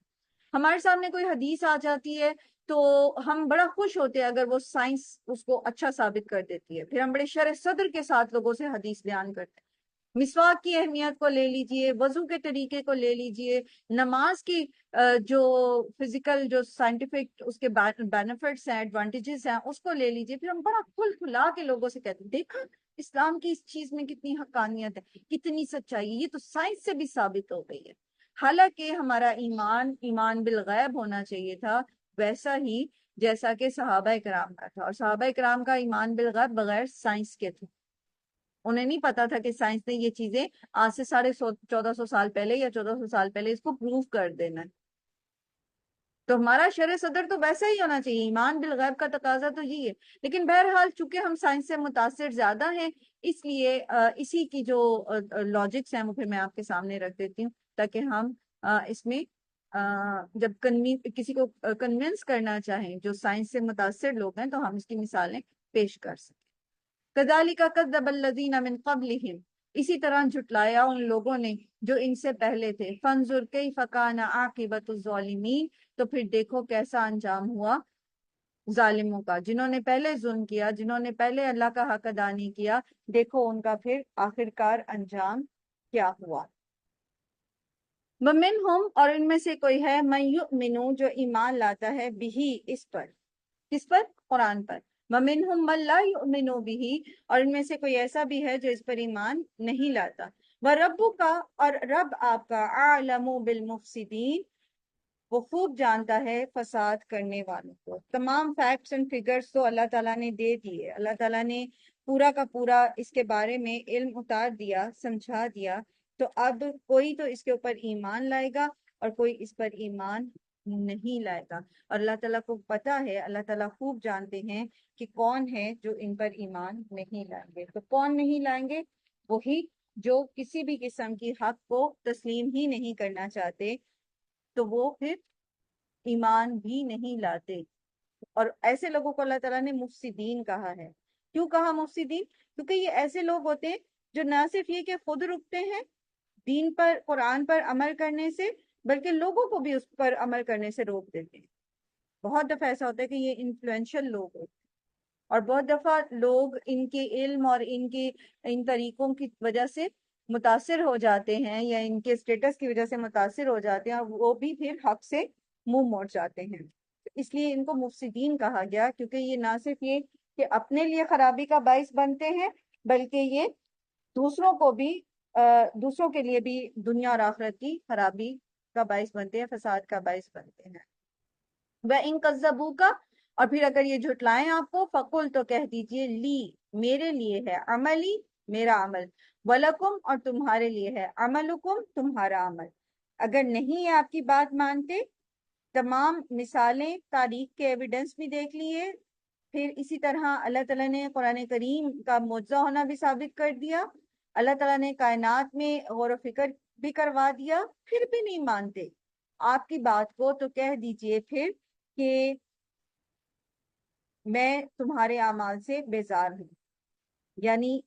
ہمارے سامنے کوئی حدیث آ جاتی ہے تو ہم بڑا خوش ہوتے ہیں اگر وہ سائنس اس کو اچھا ثابت کر دیتی ہے. پھر ہم بڑے شرح صدر کے ساتھ لوگوں سے حدیث بیان کرتے ہیں. مسواک کی اہمیت کو لے لیجئے, وضو کے طریقے کو لے لیجئے, نماز کی جو فزیکل جو سائنٹیفک اس کے بینیفٹس ہیں, ایڈوانٹیجز ہیں, اس کو لے لیجئے. پھر ہم بڑا کھل کھلا کے لوگوں سے کہتے ہیں دیکھا اسلام کی اس چیز میں کتنی حقانیت ہے, کتنی سچائی, یہ تو سائنس سے بھی ثابت ہو گئی ہے. حالانکہ ہمارا ایمان بالغیب ہونا چاہیے تھا, ویسا ہی جیسا کہ صحابہ کرام کا تھا. اور صحابہ کرام کا ایمان بالغیب بغیر سائنس کے تھے. انہیں نہیں پتا تھا کہ سائنس نے یہ چیزیں آج سے 1450 سال پہلے یا 1400 سال پہلے اس کو پروف کر دینا ہے. تو ہمارا شرع صدر تو ویسا ہی ہونا چاہیے, ایمان بالغیب کا تقاضا تو یہی ہے. لیکن بہرحال چونکہ ہم سائنس سے متاثر زیادہ ہیں, اس لیے اسی کی جو لاجکس ہیں وہ پھر میں آپ کے سامنے رکھ دیتی ہوں, تاکہ ہم اس میں جب کسی کو کنونس کرنا چاہیں جو سائنس سے متاثر لوگ ہیں تو ہم اس کی مثالیں پیش کر سکیں. کذالک کذب الذین من قبلہم، اسی طرح جھٹلایا ان لوگوں نے جو ان سے پہلے تھے. فانظر کیف کان عاقبۃ الظالمین، تو پھر دیکھو کیسا انجام ہوا ظالموں کا، جنہوں نے پہلے ظلم کیا، جنہوں نے پہلے اللہ کا حق ادا نہیں کیا، دیکھو ان کا پھر آخرکار انجام کیا ہوا. وَمِنْهُمْ، اور ان میں سے کوئی ہے، مَن یؤمن، جو ایمان لاتا ہے، بِہِ، اس پر. کس پر؟ قرآن پر. وَمِنْهُمْ مَن لَا يُؤْمِنُ بِهِ، اور ان میں سے کوئی ایسا بھی ہے جو اس پر ایمان نہیں لاتا. وَرَبُّكَ، اور رب آپ کا، أَعْلَمُ بِالْمُفْسِدِينَ، وہ خوب جانتا ہے فساد کرنے والوں کو. تمام فیکٹس اینڈ فگرز تو اللہ تعالیٰ نے دے دیے، اللہ تعالیٰ نے پورا کا پورا اس کے بارے میں علم اتار دیا، سمجھا دیا. تو اب کوئی تو اس کے اوپر ایمان لائے گا اور کوئی اس پر ایمان نہیں لائے گا. اور اللہ تعالیٰ کو پتا ہے، اللہ تعالیٰ خوب جانتے ہیں کہ کون ہے جو ان پر ایمان نہیں لائیں گے. تو کون نہیں لائیں گے؟ وہی جو کسی بھی قسم کی حق کو تسلیم ہی نہیں کرنا چاہتے، تو وہ پھر ایمان بھی نہیں لاتے. اور ایسے لوگوں کو اللہ تعالیٰ نے مفسدین کہا ہے. کیوں کہا مفسدین؟ کیونکہ یہ ایسے لوگ ہوتے ہیں جو نہ صرف یہ کہ خود رکتے ہیں دین پر، قرآن پر عمل کرنے سے، بلکہ لوگوں کو بھی اس پر عمل کرنے سے روک دیتے ہیں. بہت دفعہ ایسا ہوتا ہے کہ یہ انفلوئنشل لوگ ہوتے ہیں، اور بہت دفعہ لوگ ان کے علم اور ان طریقوں کی وجہ سے متاثر ہو جاتے ہیں، یا ان کے اسٹیٹس کی وجہ سے متاثر ہو جاتے ہیں، اور وہ بھی پھر حق سے منہ موڑ جاتے ہیں. اس لیے ان کو مفسدین کہا گیا، کیونکہ یہ نہ صرف یہ کہ اپنے لیے خرابی کا باعث بنتے ہیں، بلکہ یہ دوسروں کو بھی دوسروں کے لیے بھی دنیا اور آخرت کی خرابی کا باعث بنتے ہیں، فساد کا باعث بنتے ہیں. وَإِن كَذَّبُوكَ، اور پھر اگر یہ جھٹلائیں آپ کو، فقل، تو کہہ دیجئے، لی، میرے لیے ہے، عملی، میرا عمل، وَلَكُمْ، اور تمہارے لیے ہے، عملکم، تمہارا عمل. اگر نہیں یہ آپ کی بات مانتے، تمام مثالیں تاریخ کے ایویڈنس بھی دیکھ لیے، پھر اسی طرح اللہ تعالیٰ نے قرآن کریم کا معجزہ ہونا بھی ثابت کر دیا، اللہ تعالیٰ نے کائنات میں غور و فکر بھی کروا دیا، پھر بھی نہیں مانتے آپ کی بات کو، تو کہہ دیجئے پھر کہ میں تمہارے اعمال سے بیزار ہوں. یعنی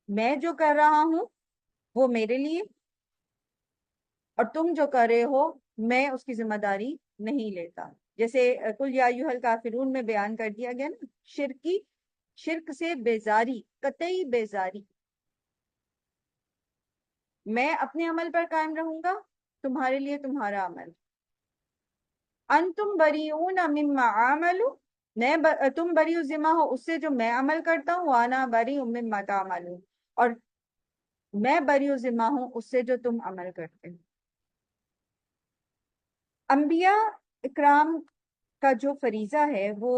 میں جو کر رہا ہوں وہ میرے لیے، اور تم جو کر رہے ہو میں اس کی ذمہ داری نہیں لیتا. جیسے قل یا ایھا الکافرون میں بیان کر دیا گیا نا، شرک سے بیزاری، قطعی بیزاری. میں اپنے عمل پر قائم رہوں گا، تمہارے لیے تمہارا عمل. انتم بریئون مما عملوا، تم بری ذمہ ہو اس سے جو میں عمل کرتا ہوں، وانا بری مما تعملون، اور میں بری ذمہ ہوں اس سے جو تم عمل کرتے ہو. انبیاء اکرام کا جو فریضہ ہے وہ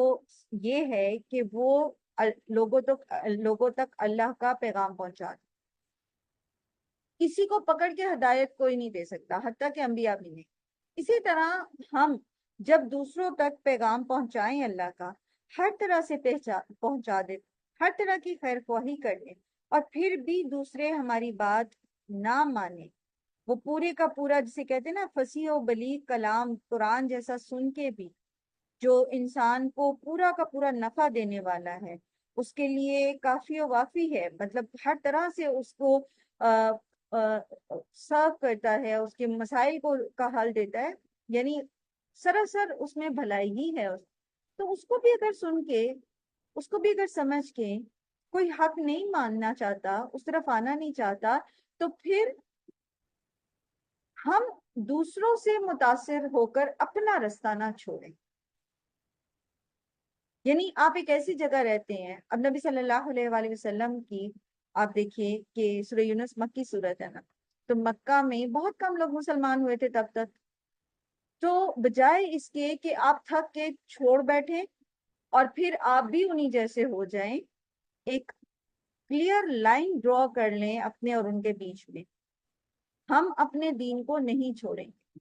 یہ ہے کہ وہ لوگوں تک اللہ کا پیغام پہنچا دیں. کسی کو پکڑ کے ہدایت کوئی نہیں دے سکتا، حتیٰ کہ انبیاء بھی نہیں. اسی طرح ہم جب دوسروں تک پیغام پہنچائیں اللہ کا، ہر طرح سے پہنچا دیں، ہر طرح کی خیر خواہی کر لیں، اور پھر بھی دوسرے ہماری بات نہ مانیں، وہ پورے کا پورا جسے کہتے ہیں نا فصیح و بلیغ کلام قرآن جیسا سن کے بھی جو انسان کو پورا کا پورا نفع دینے والا ہے، اس کے لیے کافی و وافی ہے، مطلب ہر طرح سے اس کو سرو کرتا ہے، اس کے مسائل کا حل دیتا ہے، یعنی سراسر اس میں بھلائی ہی ہے. تو اس کو بھی اگر سن کے، اس کو بھی اگر سمجھ کے کوئی حق نہیں ماننا چاہتا، اس طرف آنا نہیں چاہتا، تو پھر ہم دوسروں سے متاثر ہو کر اپنا رستہ نہ چھوڑیں. یعنی آپ ایک ایسی جگہ رہتے ہیں، اب نبی صلی اللہ علیہ وآلہ وسلم کی آپ دیکھیے کہ سورہ یونس مکی صورت ہے نا، تو مکہ میں بہت کم لوگ مسلمان ہوئے تھے تب تک. تو بجائے اس کے کہ آپ تھک کے چھوڑ بیٹھیں اور پھر آپ بھی انہی جیسے ہو جائیں، ایک کلیئر لائن ڈرا کر لیں اپنے اور ان کے بیچ میں. ہم اپنے دین کو نہیں چھوڑیں گے،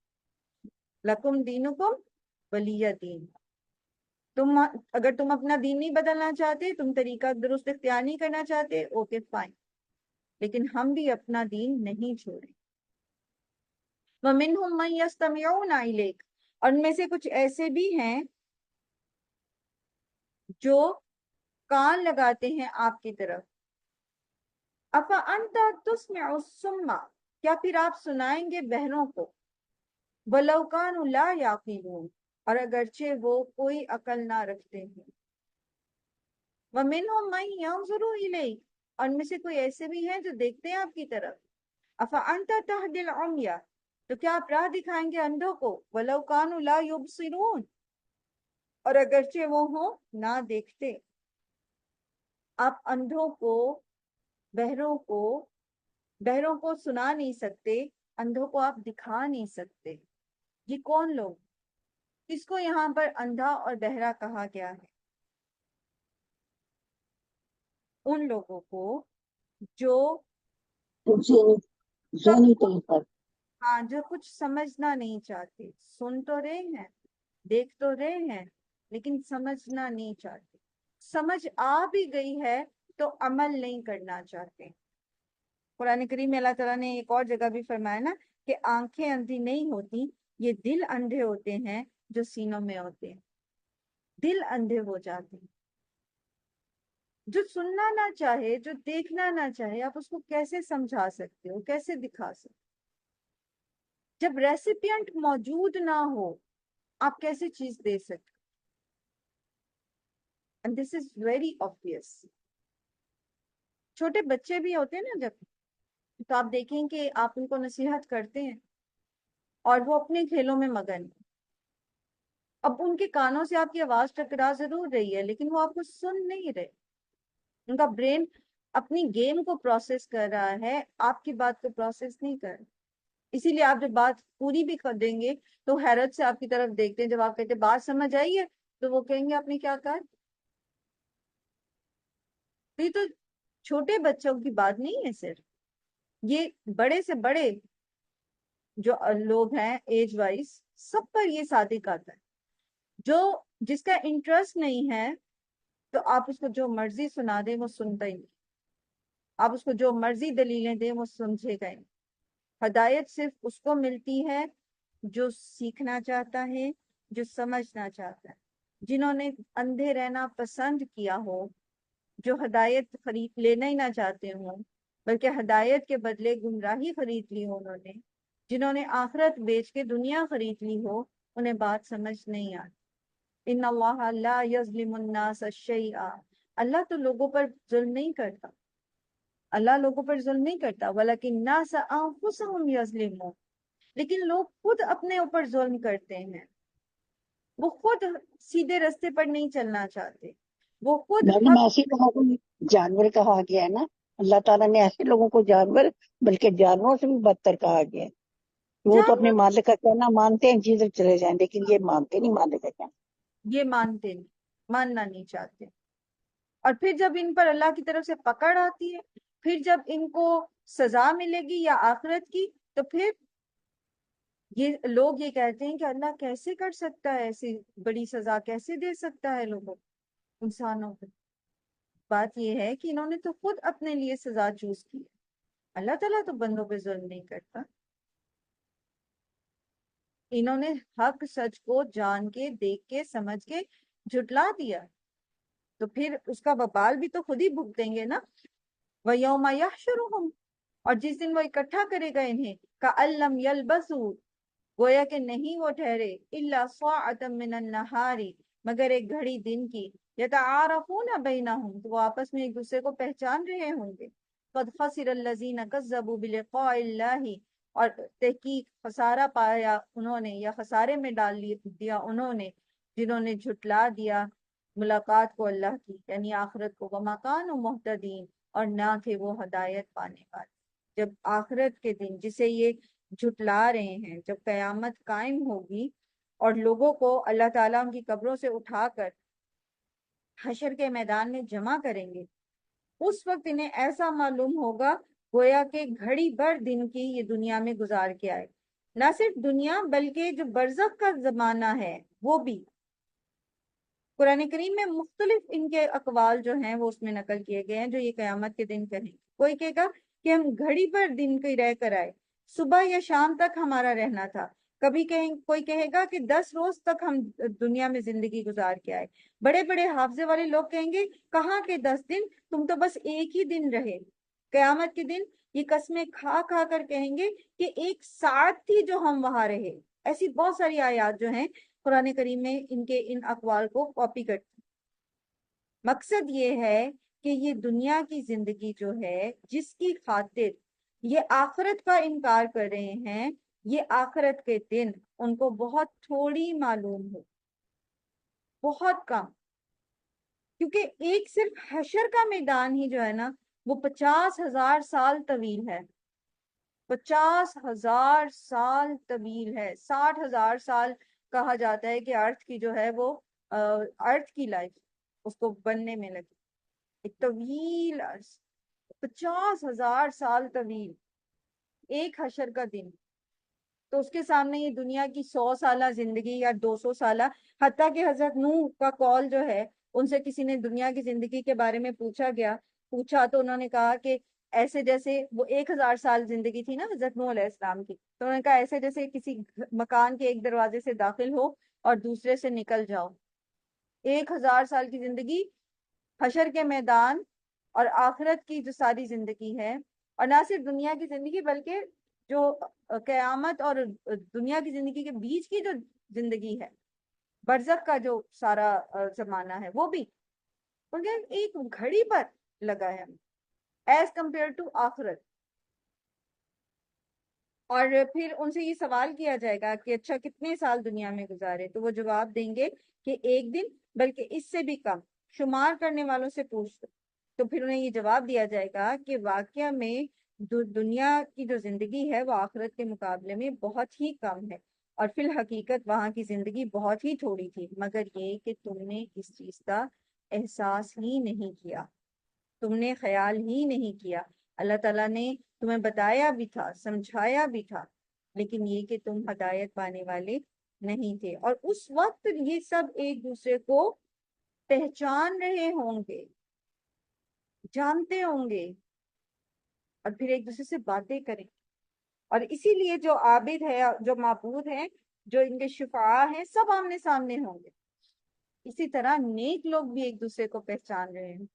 لکم دینکم ولی دین. اگر تم اپنا دین نہیں بدلنا چاہتے، تم طریقہ درست اختیار نہیں کرنا چاہتے، اوکے فائن، لیکن ہم بھی اپنا دین نہیں چھوڑیں. وَمِنْهُمْ مَنْ يَسْتَمِعُونَ إِلَيْكَ، اور ان میں سے کچھ ایسے بھی ہیں جو کان لگاتے ہیں آپ کی طرف. افا انت تسمع الصم، کیا پھر آپ سنائیں گے بہروں کو؟ ولو کانوا لا یعقلون، اور اگرچہ وہ کوئی عقل نہ رکھتے ہیں. ومنہم من ینظر الیک، اور ان میں سے کوئی ایسے بھی ہیں جو دیکھتے ہیں آپ کی طرف. افانت تہدی العمی، تو کیا آپ راہ دکھائیں گے اندھوں کو؟ ولو کانوا لا یبصرون، اور اگرچہ وہ ہوں نہ دیکھتے. آپ اندھوں کو، بہروں کو سنا نہیں سکتے، اندھوں کو آپ دکھا نہیں سکتے. یہ کون لوگ؟ کس کو یہاں پر اندھا اور بہرا کہا گیا ہے؟ ان لوگوں کو جو سب ذہنی کچھ، طور پر ہاں، جو کچھ سمجھنا نہیں چاہتے. سن تو رہے ہیں، دیکھ تو رہے ہیں، لیکن سمجھنا نہیں چاہتے. سمجھ آ بھی گئی ہے تو عمل نہیں کرنا چاہتے. قرآن کریم میں اللہ تعالیٰ نے ایک اور جگہ بھی فرمایا نا کہ آنکھیں اندھی نہیں ہوتی، یہ دل اندھے ہوتے ہیں جو سینوں میں ہوتے ہیں. دل اندھے ہو جاتے ہیں. جو سننا نہ چاہے، جو دیکھنا نہ چاہے، آپ اس کو کیسے سمجھا سکتے ہو، کیسے دکھا سکتے؟ جب ریسیپینٹ موجود نہ ہو آپ کیسے چیز دے سکتے؟ And this is very obvious. چھوٹے بچے بھی ہوتے ہیں نا جب، تو آپ دیکھیں کہ آپ ان کو نصیحت کرتے ہیں اور وہ اپنے کھیلوں میں مگن ہیں. اب ان کے کانوں سے آپ کی آواز ٹکرا ضرور رہی ہے، لیکن وہ آپ کو سن نہیں رہے. ان کا برین اپنی گیم کو پروسیس کر رہا ہے، آپ کی بات کو پروسیس نہیں کر رہا. اسی لیے آپ جب بات پوری بھی کر دیں گے تو حیرت سے آپ کی طرف دیکھتے ہیں. جب آپ کہتے ہیں بات سمجھ آئی ہے تو وہ کہیں گے آپ نے کیا کہا. یہ تو چھوٹے بچوں کی بات نہیں ہے، صرف یہ بڑے سے بڑے جو لوگ ہیں ایج وائز سب پر یہ صادق آتا ہے. جس کا انٹرسٹ نہیں ہے تو آپ اس کو جو مرضی سنا دیں وہ سنتا ہی نہیں. آپ اس کو جو مرضی دلیلیں دیں وہ سمجھے گا ہی نہیں. ہدایت صرف اس کو ملتی ہے جو سیکھنا چاہتا ہے، جو سمجھنا چاہتا ہے. جنہوں نے اندھے رہنا پسند کیا ہو، جو ہدایت خرید لینا ہی نہ چاہتے ہوں بلکہ ہدایت کے بدلے گمراہی خرید لی ہو، جنہوں نے آخرت بیچ کے دنیا خرید لی ہو، انہیں بات سمجھ نہیں آتی. ان اللہ لا یظلم الناس شیئا، اللہ تو لوگوں پر ظلم نہیں کرتا. اللہ لوگوں پر ظلم نہیں کرتا. ولیکن الناس انفسهم یظلمون، لیکن لوگ خود اپنے اوپر ظلم کرتے ہیں. وہ خود سیدھے راستے پر نہیں چلنا چاہتے. وہ خود میڈم ایسے لوگوں کو جانور کہا گیا ہے نا. اللہ تعالیٰ نے ایسے لوگوں کو جانور، بلکہ جانوروں سے بھی بدتر کہا گیا ہے. وہ تو اپنے جانور مالک کا کہنا مانتے ہیں جدھر چلے جائیں، لیکن یہ مانتے نہیں مالک کا کہنا. یہ مانتے نہیں، ماننا نہیں چاہتے. اور پھر جب ان پر اللہ کی طرف سے پکڑ آتی ہے، پھر جب ان کو سزا ملے گی یا آخرت کی، تو پھر یہ لوگ یہ کہتے ہیں کہ اللہ کیسے کر سکتا ہے، ایسی بڑی سزا کیسے دے سکتا ہے لوگوں انسانوں کو. بات یہ ہے کہ انہوں نے تو خود اپنے لیے سزا چوز کی ہے. اللہ تعالیٰ تو بندوں پہ ظلم نہیں کرتا. انہوں نے حق سچ کو جان کے، دیکھ کے، سمجھ کے جھٹلا دیا، تو پھر اس کا وبال بھی تو خود ہی بھگتیں گے نا. وَيَوْمَ يَحْشُرُهُمْ، اور جس دن وہ اکٹھا کرے گا انہیں، كَأَن لَّمْ يَلْبَثُوا، گویا کہ نہیں وہ ٹھہرے، إِلَّا سَاعَةً مِّنَ النَّهَارِ، مگر ایک گھڑی دن کی، يَتَعَارَفُونَ بَيْنَهُمْ، تو وہ آپس میں ایک دوسرے کو پہچان رہے ہوں گے. قَدْ خَسِرَ الَّذِينَ كَذَّبُوا بِلِقَاءِ اللَّهِ، اور تحقیق خسارہ پایا انہوں نے، یا خسارے میں ڈال دیا انہوں نے، جنہوں نے جھٹلا دیا ملاقات کو اللہ کی، یعنی آخرت کو. وَمَا كَانُوا مُهْتَدِينَ، اور نہ تھے وہ ہدایت پانے والے. جب آخرت کے دن جسے یہ جھٹلا رہے ہیں، جب قیامت قائم ہوگی اور لوگوں کو اللہ تعالیٰ ان کی قبروں سے اٹھا کر حشر کے میدان میں جمع کریں گے، اس وقت انہیں ایسا معلوم ہوگا گویا کہ گھڑی بھر دن کی یہ دنیا میں گزار کے آئے. نہ صرف دنیا بلکہ جو برزخ کا زمانہ ہے وہ بھی. قرآن کریم میں مختلف ان کے اقوال جو ہیں وہ اس میں نقل کیے گئے ہیں جو یہ قیامت کے دن کہیں. کوئی کہے گا کہ ہم گھڑی پر دن کی رہ کر آئے، صبح یا شام تک ہمارا رہنا تھا، کوئی کہے گا کہ 10 روز تک ہم دنیا میں زندگی گزار کے آئے. بڑے بڑے حافظے والے لوگ کہیں گے کہاں کے 10 دن، تم تو بس ایک ہی دن رہے. قیامت کے دن یہ قسمیں کھا کھا کر کہیں گے کہ ایک ساتھ تھی جو ہم وہاں رہے. ایسی بہت ساری آیات جو ہیں قرآن کریم میں ان اقوال کو کاپی کرتی. مقصد یہ ہے کہ یہ دنیا کی زندگی جو ہے جس کی خاطر یہ آخرت کا انکار کر رہے ہیں، یہ آخرت کے دن ان کو بہت تھوڑی معلوم ہو، بہت کم. کیونکہ ایک صرف حشر کا میدان ہی جو ہے نا وہ 50,000 سال طویل ہے. 50,000 سال طویل ہے. 60,000 سال کہا جاتا ہے کہ ارتھ کی جو ہے وہ ارتھ کی لائف اس کو بننے میں لگی. ایک طویل عرص، 50,000 سال طویل، ایک حشر کا دن. تو اس کے سامنے یہ دنیا کی 100 سالہ زندگی یا 200 سالہ، حتیٰ کہ حضرت نوح کا قول جو ہے، ان سے کسی نے دنیا کی زندگی کے بارے میں پوچھا تو انہوں نے کہا کہ ایسے جیسے وہ 1,000 سال زندگی تھی نا حضرت نوح علیہ السلام کی، تو انہوں نے کہا ایسے جیسے کسی مکان کے ایک دروازے سے داخل ہو اور دوسرے سے نکل جاؤ. 1,000 سال کی زندگی حشر کے میدان اور آخرت کی جو ساری زندگی ہے، اور نہ صرف دنیا کی زندگی بلکہ جو قیامت اور دنیا کی زندگی کے بیچ کی جو زندگی ہے، برزخ کا جو سارا زمانہ ہے، وہ بھی ایک گھڑی پر لگا ہے ایز کمپیئر ٹو آخرت. اور پھر ان سے یہ سوال کیا جائے گا کہ اچھا کتنے سال دنیا میں گزارے، تو وہ جواب دیں گے کہ ایک دن، بلکہ اس سے بھی کم. شمار کرنے والوں سے پوچھ تو پھر انہیں یہ جواب دیا جائے گا کہ واقعہ میں دنیا کی جو زندگی ہے وہ آخرت کے مقابلے میں بہت ہی کم ہے، اور فی الحقیقت وہاں کی زندگی بہت ہی تھوڑی تھی، مگر یہ کہ تم نے اس چیز کا احساس ہی نہیں کیا، تم نے خیال ہی نہیں کیا. اللہ تعالیٰ نے تمہیں بتایا بھی تھا، سمجھایا بھی تھا، لیکن یہ کہ تم ہدایت پانے والے نہیں تھے. اور اس وقت یہ سب ایک دوسرے کو پہچان رہے ہوں گے، جانتے ہوں گے، اور پھر ایک دوسرے سے باتیں کریں. اور اسی لیے جو عابد ہے، جو معبود ہیں، جو ان کے شفعاء ہیں، سب آمنے سامنے ہوں گے. اسی طرح نیک لوگ بھی ایک دوسرے کو پہچان رہے ہیں،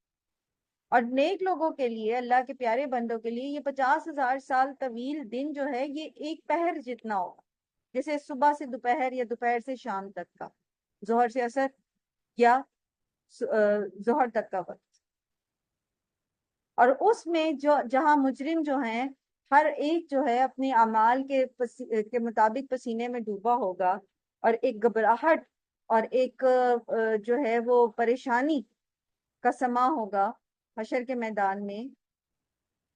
اور نیک لوگوں کے لیے، اللہ کے پیارے بندوں کے لیے، یہ 50,000 سال طویل دن جو ہے یہ ایک پہر جتنا ہوگا. جیسے صبح سے دوپہر یا دوپہر سے شام تک کا، ظہر سے عصر یا ظہر تک کا وقت. اور اس میں جہاں مجرم جو ہیں ہر ایک جو ہے اپنے اعمال کے مطابق پسینے میں ڈوبا ہوگا، اور ایک گھبراہٹ اور ایک جو ہے وہ پریشانی کا سما ہوگا حشر کے میدان میں،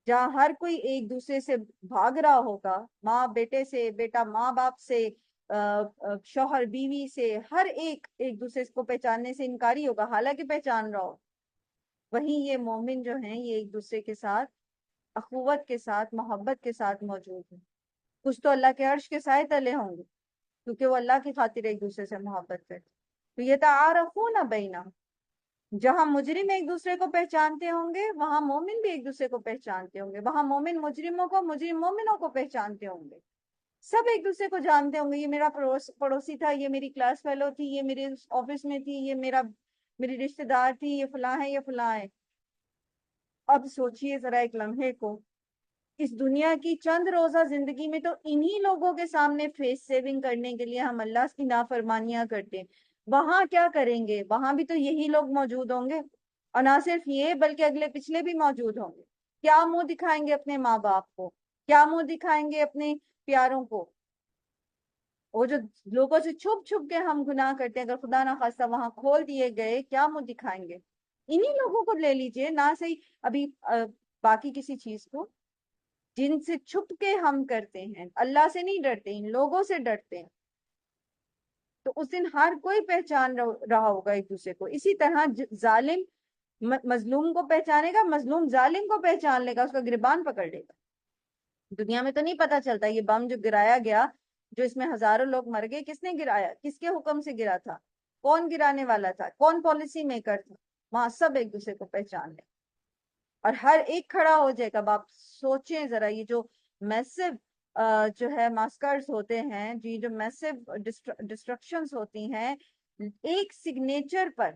جہاں ہر کوئی ایک دوسرے سے بھاگ رہا ہوگا، ماں بیٹے سے، بیٹا ماں باپ سے، شوہر بیوی سے، ہر ایک دوسرے کو پہچاننے سے انکاری ہوگا حالانکہ پہچان رہا ہو. وہیں یہ مومن جو ہیں یہ ایک دوسرے کے ساتھ اخوت کے ساتھ، محبت کے ساتھ موجود ہیں. کچھ تو اللہ کے عرش کے سائے تلے ہوں گے کیونکہ وہ اللہ کی خاطر ایک دوسرے سے محبت کرتے. تو یہ تعارفون بینہم، جہاں مجرم ایک دوسرے کو پہچانتے ہوں گے وہاں مومن بھی ایک دوسرے کو پہچانتے ہوں گے، وہاں مومن مجرموں کو، مجرم مومنوں کو پہچانتے ہوں گے. سب ایک دوسرے کو جانتے ہوں گے، یہ میرا پڑوسی تھا، یہ میری کلاس فیلو تھی، یہ میرے آفس میں تھی، یہ میری رشتہ دار تھی، یہ فلاں ہے، یہ فلاں ہے. اب سوچئے ذرا ایک لمحے کو، اس دنیا کی چند روزہ زندگی میں تو انہی لوگوں کے سامنے فیس سیونگ کرنے کے لیے ہم اللہ کی نافرمانیاں کرتے ہیں. وہاں کیا کریں گے؟ وہاں بھی تو یہی لوگ موجود ہوں گے، اور نہ صرف یہ بلکہ اگلے پچھلے بھی موجود ہوں گے. کیا منہ دکھائیں گے اپنے ماں باپ کو؟ کیا منہ دکھائیں گے اپنے پیاروں کو؟ وہ جو لوگوں سے چھپ چھپ کے ہم گناہ کرتے ہیں، اگر خدا نہ خواستہ وہاں کھول دیے گئے، کیا منہ دکھائیں گے؟ انہی لوگوں کو لے لیجئے، نہ صحیح ابھی باقی کسی چیز کو، جن سے چھپ کے ہم کرتے ہیں. اللہ سے نہیں ڈرتے، ان لوگوں سے ڈرتے ہیں. تو اس دن ہر کوئی پہچان رہا ہوگا ایک دوسرے کو. اسی طرح ظالم مظلوم کو پہچانے گا، مظلوم ظالم کو پہچان لے گا، اس کا گریبان پکڑ لے گا. دنیا میں تو نہیں پتا چلتا یہ بم جو گرایا گیا، جو اس میں ہزاروں لوگ مر گئے، کس نے گرایا، کس کے حکم سے گرا تھا، کون گرانے والا تھا، کون پالیسی میکر تھا. وہاں سب ایک دوسرے کو پہچان لے اور ہر ایک کھڑا ہو جائے گا. آپ سوچیں ذرا، یہ جو میسو جو ہے ماسکرز ہوتے ہیں جی، جو میسو ڈسٹرکشنز ہوتی ہیں، ایک سگنیچر پر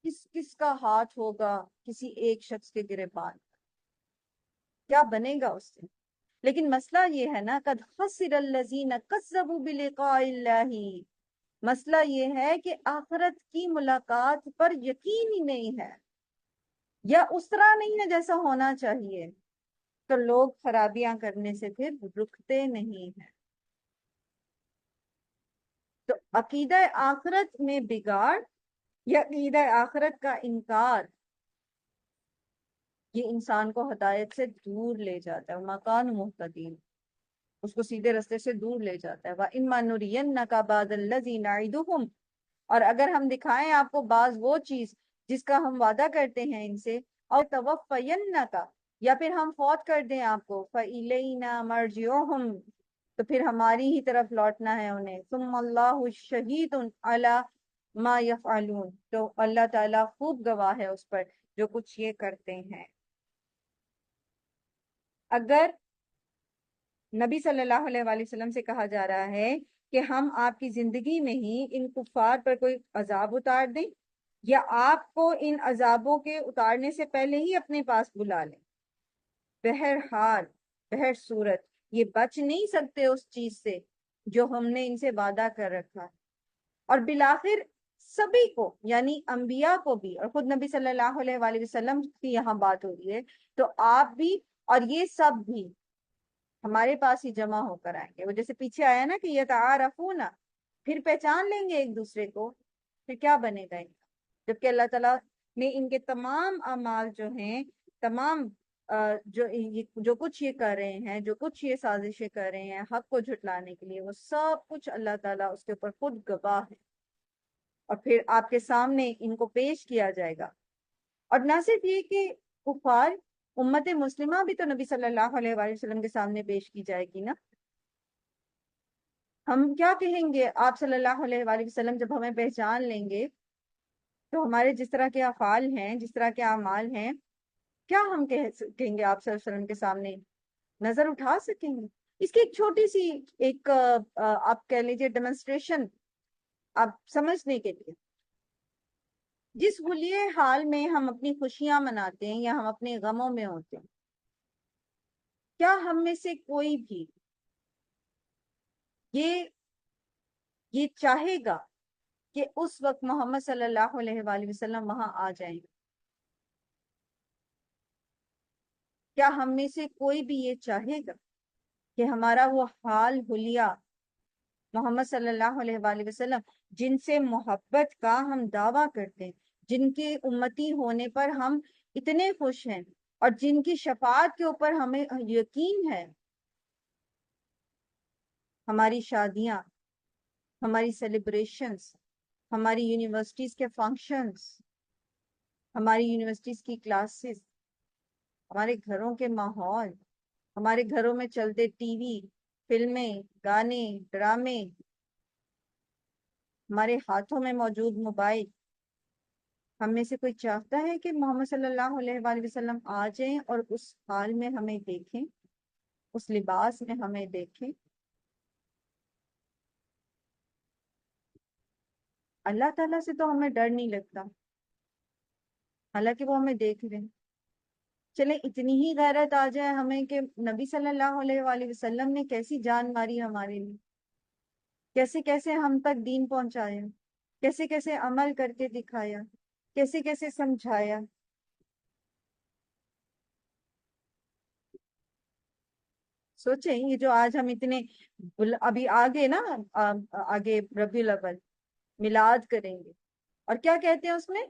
کس کس کا ہاتھ ہوگا کسی ایک شخص کے گریبان، کیا بنے گا اس سے؟ لیکن مسئلہ یہ ہے نا، قد خسر الذین کذبوا بلقاء اللہ، مسئلہ یہ ہے کہ آخرت کی ملاقات پر یقین ہی نہیں ہے، یا اس طرح نہیں ہے جیسا ہونا چاہیے، تو لوگ خرابیاں کرنے سے پھر رکتے نہیں ہیں۔ تو عقیدہ آخرت میں بگاڑ یا عقیدہ آخرت کا انکار، یہ انسان کو ہدایت سے دور لے جاتا ہے، مکان مہتدین، اس کو سیدھے رستے سے دور لے جاتا ہے۔ وَإِمَّا نُرِيَنَّكَ بَعْضَ الَّذِي نَعِدُهُمْ، اور اگر ہم دکھائیں آپ کو بعض وہ چیز جس کا ہم وعدہ کرتے ہیں ان سے، اور توفینک، یا پھر ہم فوت کر دیں آپ کو، فَإِلَيْنَا مَرْجِعُهُمْ، تو پھر ہماری ہی طرف لوٹنا ہے انہیں، ثُمَّ اللَّهُ شَهِيدٌ عَلَى مَا يَفْعَلُونَ، تو اللہ تعالیٰ خوب گواہ ہے اس پر جو کچھ یہ کرتے ہیں۔ اگر نبی صلی اللہ علیہ وآلہ وسلم سے کہا جا رہا ہے کہ ہم آپ کی زندگی میں ہی ان کفار پر کوئی عذاب اتار دیں، یا آپ کو ان عذابوں کے اتارنے سے پہلے ہی اپنے پاس بلا لیں، بہرحال بہر صورت یہ بچ نہیں سکتے اس چیز سے جو ہم نے ان سے وعدہ کر رکھا ہے۔ اور بالآخر سبھی کو، یعنی انبیاء کو بھی، اور خود نبی صلی اللہ علیہ وآلہ وسلم کی یہاں بات ہو رہی ہے، تو آپ بھی اور یہ سب بھی ہمارے پاس ہی جمع ہو کر آئیں گے۔ وہ جیسے پیچھے آیا نا کہ یتعارفون، پھر پہچان لیں گے ایک دوسرے کو، پھر کیا بنے گا ان کا؟ جبکہ اللہ تعالیٰ نے ان کے تمام اعمال جو ہیں، تمام جو کچھ یہ کر رہے ہیں، جو کچھ یہ سازشیں کر رہے ہیں حق کو جھٹلانے کے لیے، وہ سب کچھ اللہ تعالیٰ اس کے اوپر خود گواہ ہے، اور پھر آپ کے سامنے ان کو پیش کیا جائے گا۔ اور نہ صرف یہ کہ کفار، امت مسلمہ بھی تو نبی صلی اللہ علیہ وآلہ وسلم کے سامنے پیش کی جائے گی نا۔ ہم کیا کہیں گے آپ صلی اللہ علیہ وآلہ وسلم جب ہمیں پہچان لیں گے، تو ہمارے جس طرح کے افعال ہیں، جس طرح کے اعمال ہیں، کیا ہم کہیں گے آپ صلی اللہ علیہ وسلم کے سامنے؟ نظر اٹھا سکیں گے؟ اس کی ایک چھوٹی سی ایک آپ کہہ لیجیے ڈیمونسٹریشن آپ سمجھنے کے لیے، جس حلیے حال میں ہم اپنی خوشیاں مناتے ہیں یا ہم اپنے غموں میں ہوتے ہیں، کیا ہم میں سے کوئی بھی یہ چاہے گا کہ اس وقت محمد صلی اللہ علیہ وآلہ وسلم وہاں آ جائیں؟ کیا ہم میں سے کوئی بھی یہ چاہے گا کہ ہمارا وہ حال حلیہ محمد صلی اللہ علیہ وآلہ وسلم جن سے محبت کا ہم دعویٰ کرتے ہیں، جن کے امتی ہونے پر ہم اتنے خوش ہیں، اور جن کی شفاعت کے اوپر ہمیں یقین ہے، ہماری شادیاں، ہماری سیلیبریشنز، ہماری یونیورسٹیز کے فنکشنز، ہماری یونیورسٹیز کی کلاسز، ہمارے گھروں کے ماحول، ہمارے گھروں میں چلتے ٹی وی، فلمیں، گانے، ڈرامے، ہمارے ہاتھوں میں موجود موبائل، ہم میں سے کوئی چاہتا ہے کہ محمد صلی اللہ علیہ وآلہ وسلم آ جائیں اور اس حال میں ہمیں دیکھیں، اس لباس میں ہمیں دیکھیں؟ اللہ تعالیٰ سے تو ہمیں ڈر نہیں لگتا، حالانکہ وہ ہمیں دیکھ رہے ہیں۔ چلے اتنی ہی غیرت آ جائے ہمیں کہ نبی صلی اللہ علیہ وآلہ وسلم نے کیسی جان ماری ہمارے لیے، کیسے کیسے ہم تک دین پہنچایا، کیسے کیسے عمل کر کے دکھایا، کیسے کیسے سمجھایا۔ سوچیں یہ جو آج ہم اتنے ابھی آگے نا آگے ربیع الاول میلاد کریں گے، اور کیا کہتے ہیں اس میں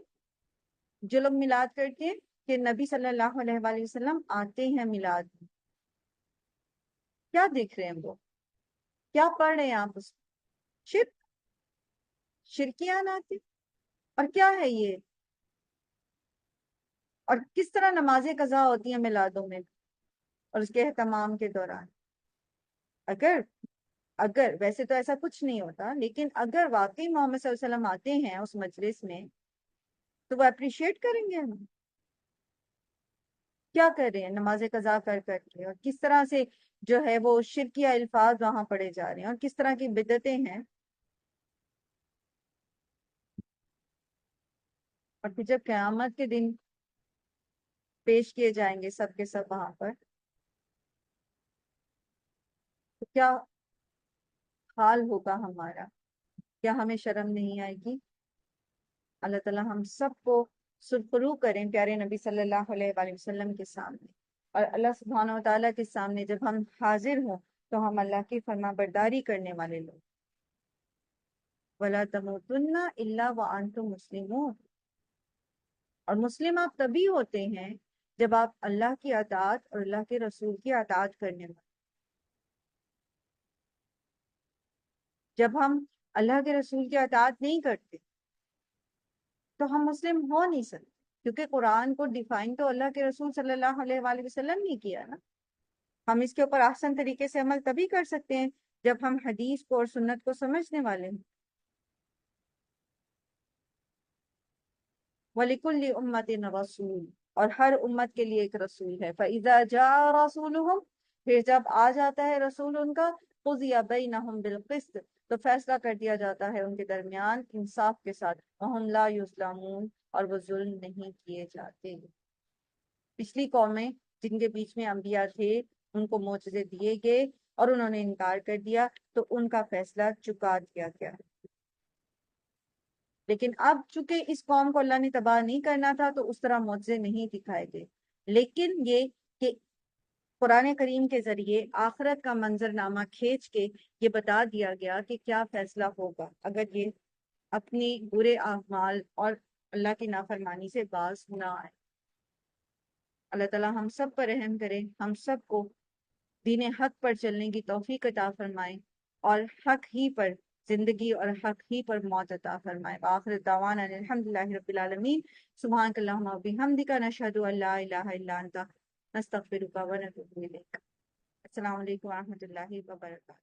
جو لوگ میلاد کرتے ہیں کہ نبی صلی اللہ علیہ وآلہ وسلم آتے ہیں میلاد میں، کیا دیکھ رہے ہیں وہ، کیا پڑھ رہے ہیں آپ اس شرک، شرکیان آتی، اور کیا ہے یہ، اور کس طرح نمازیں قضا ہوتی ہیں میلادوں میں اور اس کے اہتمام کے دوران۔ اگر اگر ویسے تو ایسا کچھ نہیں ہوتا، لیکن اگر واقعی محمد صلی اللہ علیہ وسلم آتے ہیں اس مجلس میں، تو وہ اپریشیٹ کریں گے ہم، کیا کر رہے ہیں نماز قضا کر کر کے، اور کس طرح سے جو ہے وہ شرکیہ الفاظ وہاں پڑے جا رہے ہیں، اور کس طرح کی بدعتیں ہیں. اور پھر جب قیامت کے دن پیش کیے جائیں گے سب کے سب وہاں پر، تو کیا حال ہوگا ہمارا؟ کیا ہمیں شرم نہیں آئے گی؟ اللہ تعالیٰ ہم سب کو سرخرو کریں پیارے نبی صلی اللہ علیہ وآلہ وسلم کے سامنے، اور اللہ سبحانہ و تعالیٰ کے سامنے جب ہم حاضر ہوں تو ہم اللہ کی فرما برداری کرنے والے لوگ. وَلَا تَمُوتُنَّ إِلَّا وَأَنْتُمْ مُسْلِمُونَ. اور مسلم آپ تبھی ہوتے ہیں جب آپ اللہ کی اطاعت اور اللہ کے رسول کی اطاعت کرنے والے. جب ہم اللہ کے رسول کی اطاعت نہیں کرتے تو ہم مسلم ہو نہیں سکتے، کیونکہ قرآن کو ڈیفائن تو اللہ کے رسول صلی اللہ علیہ وآلہ وسلم نے کیا نا. ہم اس کے اوپر احسن طریقے سے عمل تبھی کر سکتے ہیں جب ہم حدیث کو اور سنت کو سمجھنے والے ہیں. وَلِكُلِّ أُمَّةٍ رَسُولٌ. اور ہر امت کے لیے ایک رسول ہے. فَإِذَا جَاءَ رَسُولُهُمْ. پھر جب آ جاتا ہے رسول ان کا، قُضِيَ بَيْنَهُمْ بِالْقِسْطِ. تو فیصلہ کر دیا جاتا ہے ان کے درمیان انصاف کے ساتھ. وَهُمْ لَا يُظْلَمُونَ. اور وہ ظلم نہیں کیے جاتے. پچھلی قومیں جن کے بیچ میں انبیاء تھے ان کو معجزے دیے گئے اور انہوں نے انکار کر دیا تو ان کا فیصلہ چکا دیا گیا. لیکن اب چونکہ اس قوم کو اللہ نے تباہ نہیں کرنا تھا تو اس طرح معجزے نہیں دکھائے گئے، لیکن یہ کہ قرآن کریم کے ذریعے آخرت کا منظرنامہ کھینچ کے یہ بتا دیا گیا کہ کیا فیصلہ ہوگا اگر یہ اپنی برے اعمال اور اللہ کی نافرمانی سے باز نہ آئے. اللہ تعالیٰ ہم سب پر رحم کرے، ہم سب کو دین حق پر چلنے کی توفیق عطا فرمائے، اور حق ہی پر زندگی اور حق ہی پر موت عطا فرمائے. وآخر دعوانا الحمدللہ رب العالمین. سبحانک اللہم و بحمدک، نشہد ان لا الہ الا انت، نستغفرک و نتوب الیک. السلام علیکم و رحمۃ اللہ وبرکاتہ.